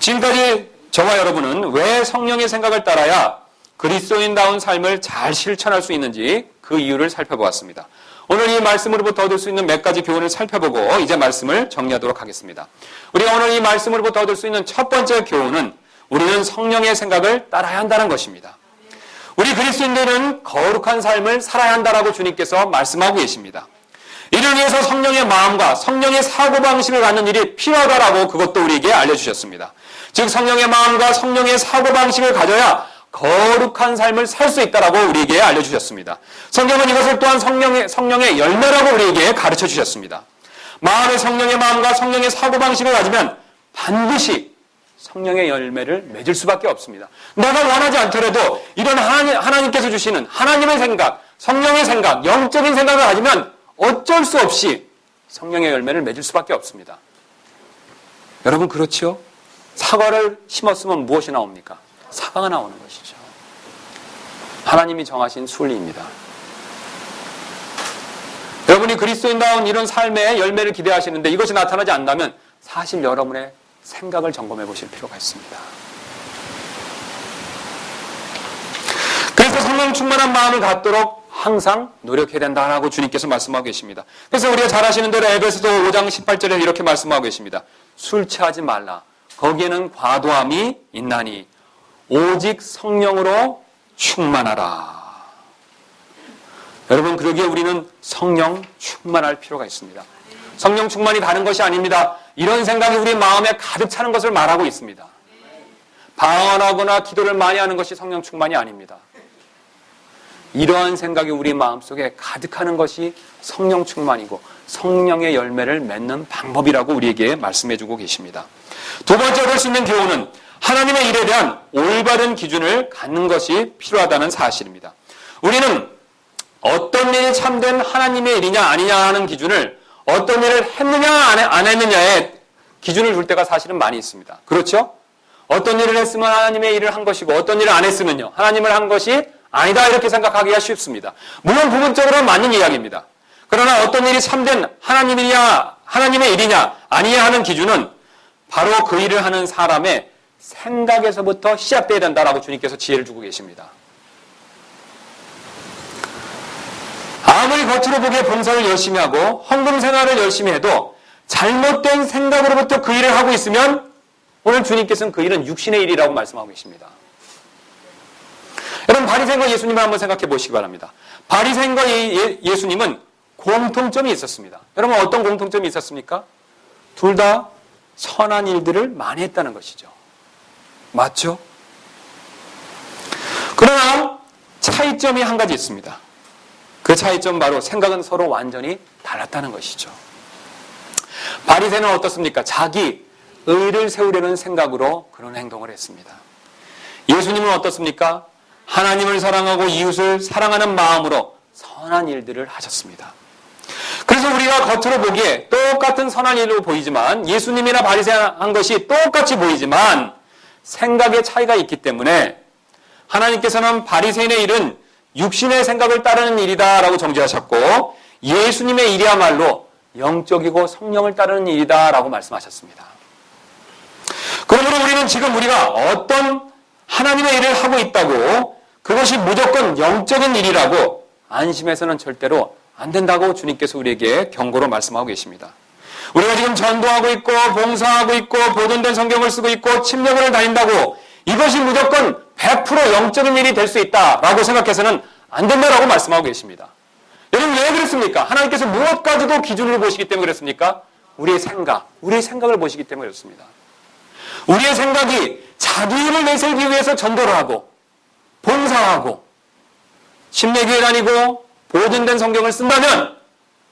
지금까지 저와 여러분은 왜 성령의 생각을 따라야 그리스도인다운 삶을 잘 실천할 수 있는지 그 이유를 살펴보았습니다. 오늘 이 말씀으로부터 얻을 수 있는 몇 가지 교훈을 살펴보고 이제 말씀을 정리하도록 하겠습니다. 우리가 오늘 이 말씀으로부터 얻을 수 있는 첫 번째 교훈은 우리는 성령의 생각을 따라야 한다는 것입니다. 우리 그리스도인들은 거룩한 삶을 살아야 한다라고 주님께서 말씀하고 계십니다. 이를 위해서 성령의 마음과 성령의 사고방식을 갖는 일이 필요하다라고 그것도 우리에게 알려주셨습니다. 즉 성령의 마음과 성령의 사고방식을 가져야 거룩한 삶을 살 수 있다라고 우리에게 알려주셨습니다. 성경은 이것을 또한 성령의 열매라고 우리에게 가르쳐 주셨습니다. 마음의 성령의 마음과 성령의 사고방식을 가지면 반드시 성령의 열매를 맺을 수밖에 없습니다. 내가 원하지 않더라도 이런 하나님께서 주시는 하나님의 생각, 성령의 생각, 영적인 생각을 가지면 어쩔 수 없이 성령의 열매를 맺을 수밖에 없습니다. 여러분 그렇죠? 사과를 심었으면 무엇이 나옵니까? 사과가 나오는 것이죠. 하나님이 정하신 순리입니다. 여러분이 그리스도인다운 이런 삶의 열매를 기대하시는데 이것이 나타나지 않는다면 사실 여러분의 생각을 점검해 보실 필요가 있습니다. 그래서 성령 충만한 마음을 갖도록 항상 노력해야 된다라고 주님께서 말씀하고 계십니다. 그래서 우리가 잘 아시는 대로 에베소서 5장 18절에 이렇게 말씀하고 계십니다. 술 취하지 말라. 거기에는 과도함이 있나니 오직 성령으로 충만하라. 여러분 그러기에 우리는 성령 충만할 필요가 있습니다. 성령 충만이 다른 것이 아닙니다. 이런 생각이 우리 마음에 가득 차는 것을 말하고 있습니다. 방언하거나 기도를 많이 하는 것이 성령 충만이 아닙니다. 이러한 생각이 우리 마음속에 가득하는 것이 성령 충만이고 성령의 열매를 맺는 방법이라고 우리에게 말씀해주고 계십니다. 두 번째 얻을 수 있는 교훈은 하나님의 일에 대한 올바른 기준을 갖는 것이 필요하다는 사실입니다. 우리는 어떤 일이 참된 하나님의 일이냐 아니냐 하는 기준을 어떤 일을 했느냐 안 했느냐에 기준을 둘 때가 사실은 많이 있습니다. 그렇죠? 어떤 일을 했으면 하나님의 일을 한 것이고 어떤 일을 안 했으면요 하나님을 한 것이 아니다 이렇게 생각하기가 쉽습니다. 물론 부분적으로는 맞는 이야기입니다. 그러나 어떤 일이 참된 하나님의 일이냐 아니냐 하는 기준은 바로 그 일을 하는 사람의 생각에서부터 시작돼야 된다라고 주님께서 지혜를 주고 계십니다. 아무리 겉으로 보기에 봉사를 열심히 하고 헌금 생활을 열심히 해도 잘못된 생각으로부터 그 일을 하고 있으면 오늘 주님께서는 그 일은 육신의 일이라고 말씀하고 계십니다. 여러분 바리새인과 예수님을 한번 생각해 보시기 바랍니다. 바리새인과 예수님은 공통점이 있었습니다. 여러분 어떤 공통점이 있었습니까? 둘 다 선한 일들을 많이 했다는 것이죠. 맞죠? 그러나 차이점이 한 가지 있습니다. 그 차이점 바로 생각은 서로 완전히 달랐다는 것이죠. 바리새인은 어떻습니까? 자기 의를 세우려는 생각으로 그런 행동을 했습니다. 예수님은 어떻습니까? 하나님을 사랑하고 이웃을 사랑하는 마음으로 선한 일들을 하셨습니다. 그래서 우리가 겉으로 보기에 똑같은 선한 일로 보이지만 예수님이나 바리새인 한 것이 똑같이 보이지만 생각의 차이가 있기 때문에 하나님께서는 바리새인의 일은 육신의 생각을 따르는 일이다라고 정죄하셨고 예수님의 일이야말로 영적이고 성령을 따르는 일이다라고 말씀하셨습니다. 그러므로 우리는 지금 우리가 어떤 하나님의 일을 하고 있다고 그것이 무조건 영적인 일이라고 안심해서는 절대로 안 된다고 주님께서 우리에게 경고로 말씀하고 계십니다. 우리가 지금 전도하고 있고 봉사하고 있고 보존된 성경을 쓰고 있고 침례교를 다닌다고 이것이 무조건 100% 영적인 일이 될 수 있다라고 생각해서는 안 된다라고 말씀하고 계십니다. 여러분 왜 그렇습니까? 하나님께서 무엇 가지고 기준을 보시기 때문에 그렇습니까? 우리의 생각을 보시기 때문에 그렇습니다. 우리의 생각이 자기 일을 내세우기 위해서 전도를 하고 봉사하고 침례교회 다니고 보존된 성경을 쓴다면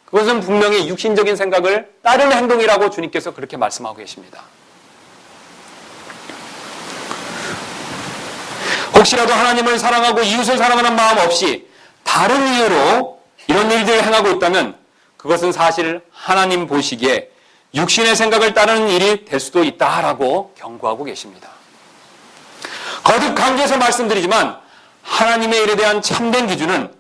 그것은 분명히 육신적인 생각을 따르는 행동이라고 주님께서 그렇게 말씀하고 계십니다. 혹시라도 하나님을 사랑하고 이웃을 사랑하는 마음 없이 다른 이유로 이런 일들을 행하고 있다면 그것은 사실 하나님 보시기에 육신의 생각을 따르는 일이 될 수도 있다라고 경고하고 계십니다. 거듭 강조해서 말씀드리지만 하나님의 일에 대한 참된 기준은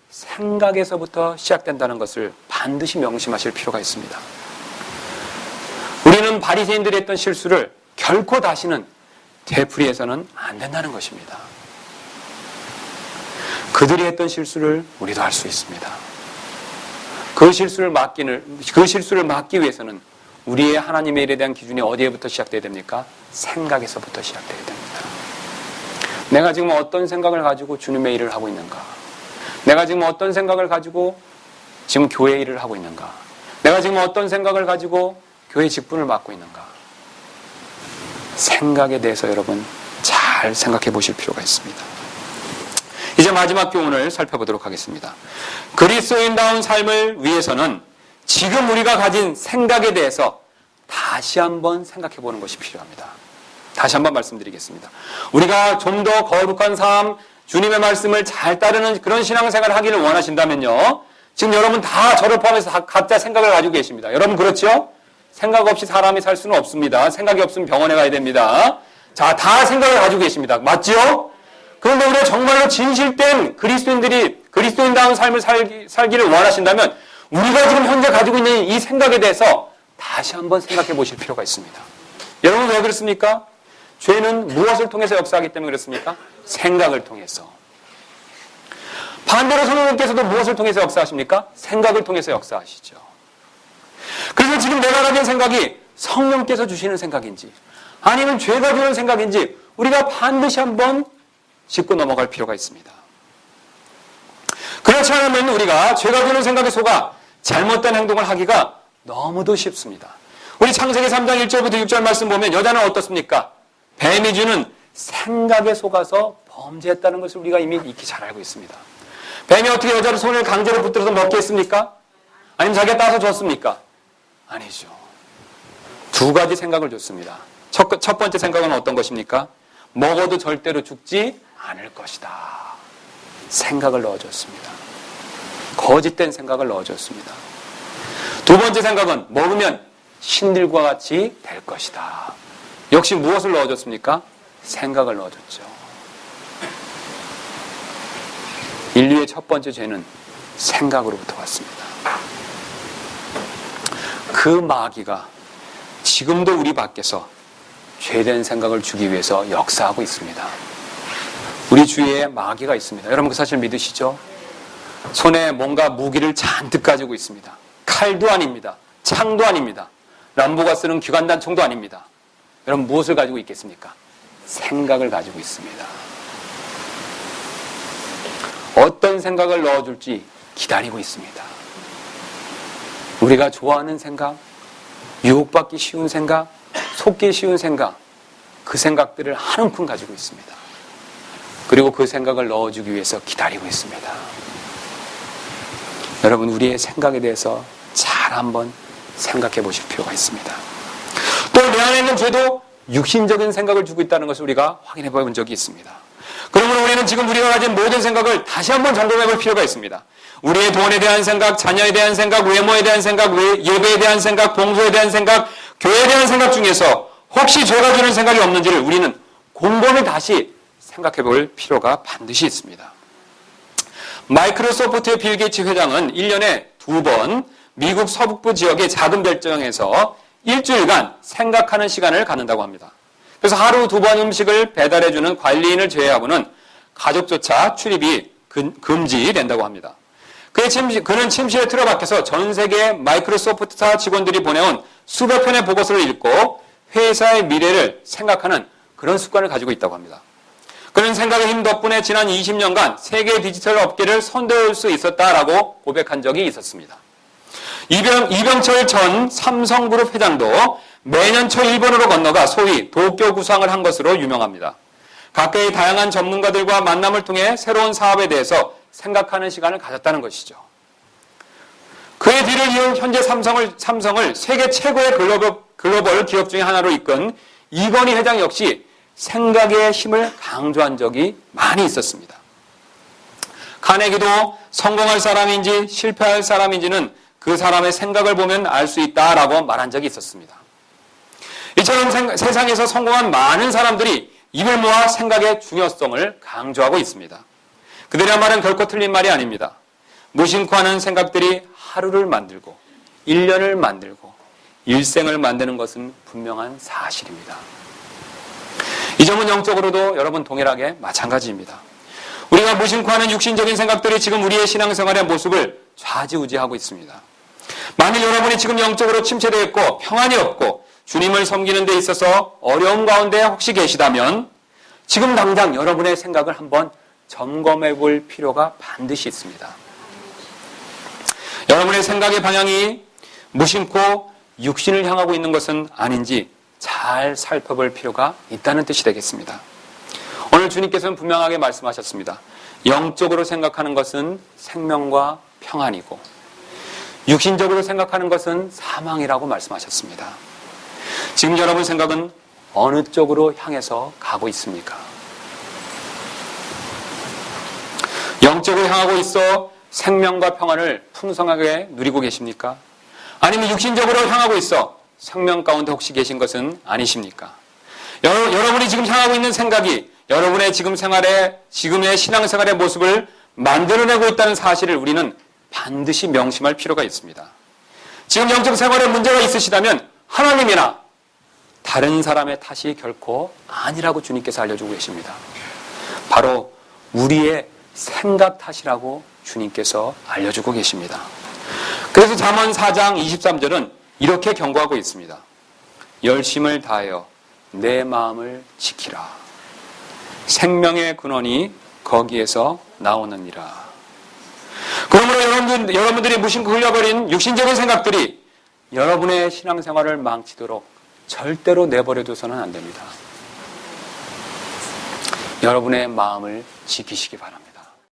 생각에서부터 시작된다는 것을 반드시 명심하실 필요가 있습니다. 우리는 바리새인들이 했던 실수를 결코 다시는 되풀이해서는 안 된다는 것입니다. 그들이 했던 실수를 우리도 할 수 있습니다. 그 실수를 막기 위해서는 우리의 하나님의 일에 대한 기준이 어디에부터 시작돼야 됩니까? 생각에서부터 시작돼야 됩니다. 내가 지금 어떤 생각을 가지고 주님의 일을 하고 있는가? 내가 지금 어떤 생각을 가지고 지금 교회 일을 하고 있는가? 내가 지금 어떤 생각을 가지고 교회 직분을 맡고 있는가? 생각에 대해서 여러분 잘 생각해 보실 필요가 있습니다. 이제 마지막 교훈을 살펴보도록 하겠습니다. 그리스도인다운 삶을 위해서는 지금 우리가 가진 생각에 대해서 다시 한번 생각해 보는 것이 필요합니다. 다시 한번 말씀드리겠습니다. 우리가 좀 더 거룩한 삶, 주님의 말씀을 잘 따르는 그런 신앙생활을 하기를 원하신다면요. 지금 여러분 다 저를 포함해서 다 각자 생각을 가지고 계십니다. 여러분 그렇죠? 생각 없이 사람이 살 수는 없습니다. 생각이 없으면 병원에 가야 됩니다. 자, 다 생각을 가지고 계십니다. 맞죠? 그런데 우리가 정말로 진실된 그리스도인다운 삶을 살기를 원하신다면 우리가 지금 현재 가지고 있는 이 생각에 대해서 다시 한번 생각해 보실 필요가 있습니다. 여러분 왜 그렇습니까? 죄는 무엇을 통해서 역사하기 때문에 그렇습니까? 생각을 통해서. 반대로 성령님께서도 무엇을 통해서 역사하십니까? 생각을 통해서 역사하시죠. 그래서 지금 내가 가진 생각이 성령께서 주시는 생각인지 아니면 죄가 주는 생각인지 우리가 반드시 한번 짚고 넘어갈 필요가 있습니다. 그렇지 않으면 우리가 죄가 주는 생각에 속아 잘못된 행동을 하기가 너무도 쉽습니다. 우리 창세기 3장 1절부터 6절 말씀 보면 여자는 어떻습니까? 뱀이 주는 생각에 속아서 범죄했다는 것을 우리가 이미 익히 잘 알고 있습니다. 뱀이 어떻게 여자를 손을 강제로 붙들어서 먹게 했습니까? 아니면 자기가 따서 줬습니까? 아니죠. 두 가지 생각을 줬습니다. 첫 번째 생각은 어떤 것입니까? 먹어도 절대로 죽지 않을 것이다. 생각을 넣어줬습니다. 거짓된 생각을 넣어줬습니다. 두 번째 생각은 먹으면 신들과 같이 될 것이다. 역시 무엇을 넣어줬습니까? 생각을 넣어줬죠. 인류의 첫 번째 죄는 생각으로부터 왔습니다. 그 마귀가 지금도 우리 밖에서 죄된 생각을 주기 위해서 역사하고 있습니다. 우리 주위에 마귀가 있습니다. 여러분 그 사실 믿으시죠? 손에 뭔가 무기를 잔뜩 가지고 있습니다. 칼도 아닙니다. 창도 아닙니다. 람보가 쓰는 기관단총도 아닙니다. 여러분 무엇을 가지고 있겠습니까? 생각을 가지고 있습니다. 어떤 생각을 넣어줄지 기다리고 있습니다. 우리가 좋아하는 생각, 유혹받기 쉬운 생각, 속기 쉬운 생각, 그 생각들을 한 움큼 가지고 있습니다. 그리고 그 생각을 넣어주기 위해서 기다리고 있습니다. 여러분 우리의 생각에 대해서 잘 한번 생각해 보실 필요가 있습니다. 또 내 안에 있는 죄도 육신적인 생각을 주고 있다는 것을 우리가 확인해 본 적이 있습니다. 그러므로 우리는 지금 우리가 가진 모든 생각을 다시 한번 점검해 볼 필요가 있습니다. 우리의 돈에 대한 생각, 자녀에 대한 생각, 외모에 대한 생각, 예배에 대한 생각, 봉사에 대한 생각, 교회에 대한 생각 중에서 혹시 죄가 주는 생각이 없는지를 우리는 곰곰이 다시 생각해 볼 필요가 반드시 있습니다. 마이크로소프트의 빌 게이츠 회장은 1년에 2번 미국 서북부 지역의 작은 별장에서 일주일간 생각하는 시간을 갖는다고 합니다. 그래서 하루 2번 음식을 배달해주는 관리인을 제외하고는 가족조차 출입이 금지된다고 합니다. 그는 침실에 틀어박혀서 전 세계 마이크로소프트사 직원들이 보내온 수백 편의 보고서를 읽고 회사의 미래를 생각하는 그런 습관을 가지고 있다고 합니다. 그는 생각의 힘 덕분에 지난 20년간 세계 디지털 업계를 선도할 수 있었다라고 고백한 적이 있었습니다. 이병철 전 삼성그룹 회장도 매년 초 일본으로 건너가 소위 도쿄 구상을 한 것으로 유명합니다. 각계의 다양한 전문가들과 만남을 통해 새로운 사업에 대해서 생각하는 시간을 가졌다는 것이죠. 그의 뒤를 이은 현재 삼성을 세계 최고의 글로벌 기업 중에 하나로 이끈 이건희 회장 역시 생각의 힘을 강조한 적이 많이 있었습니다. 카네기도 성공할 사람인지 실패할 사람인지는 그 사람의 생각을 보면 알 수 있다라고 말한 적이 있었습니다. 이처럼 세상에서 성공한 많은 사람들이 입을 모아 생각의 중요성을 강조하고 있습니다. 그들의 말은 결코 틀린 말이 아닙니다. 무심코 하는 생각들이 하루를 만들고 1년을 만들고 일생을 만드는 것은 분명한 사실입니다. 이 점은 영적으로도 여러분 동일하게 마찬가지입니다. 우리가 무심코 하는 육신적인 생각들이 지금 우리의 신앙생활의 모습을 좌지우지하고 있습니다. 만일 여러분이 지금 영적으로 침체되어 있고 평안이 없고 주님을 섬기는 데 있어서 어려움 가운데 혹시 계시다면 지금 당장 여러분의 생각을 한번 점검해 볼 필요가 반드시 있습니다. 여러분의 생각의 방향이 무심코 육신을 향하고 있는 것은 아닌지 잘 살펴볼 필요가 있다는 뜻이 되겠습니다. 오늘 주님께서는 분명하게 말씀하셨습니다. 영적으로 생각하는 것은 생명과 평안이고 육신적으로 생각하는 것은 사망이라고 말씀하셨습니다. 지금 여러분 생각은 어느 쪽으로 향해서 가고 있습니까? 영적으로 향하고 있어 생명과 평안을 풍성하게 누리고 계십니까? 아니면 육신적으로 향하고 있어 생명 가운데 혹시 계신 것은 아니십니까? 여러분이 지금 향하고 있는 생각이 여러분의 지금의 신앙생활의 모습을 만들어내고 있다는 사실을 우리는 반드시 명심할 필요가 있습니다. 지금 영적 생활에 문제가 있으시다면 하나님이나 다른 사람의 탓이 결코 아니라고 주님께서 알려주고 계십니다. 바로 우리의 생각 탓이라고 주님께서 알려주고 계십니다. 그래서 잠언 4장 23절은 이렇게 경고하고 있습니다. 열심을 다하여 내 마음을 지키라. 생명의 근원이 거기에서 나오느니라. 그러므로 여러분들이 무심코 흘려버린 육신적인 생각들이 여러분의 신앙생활을 망치도록 절대로 내버려둬서는 안 됩니다. 여러분의 마음을 지키시기 바랍니다.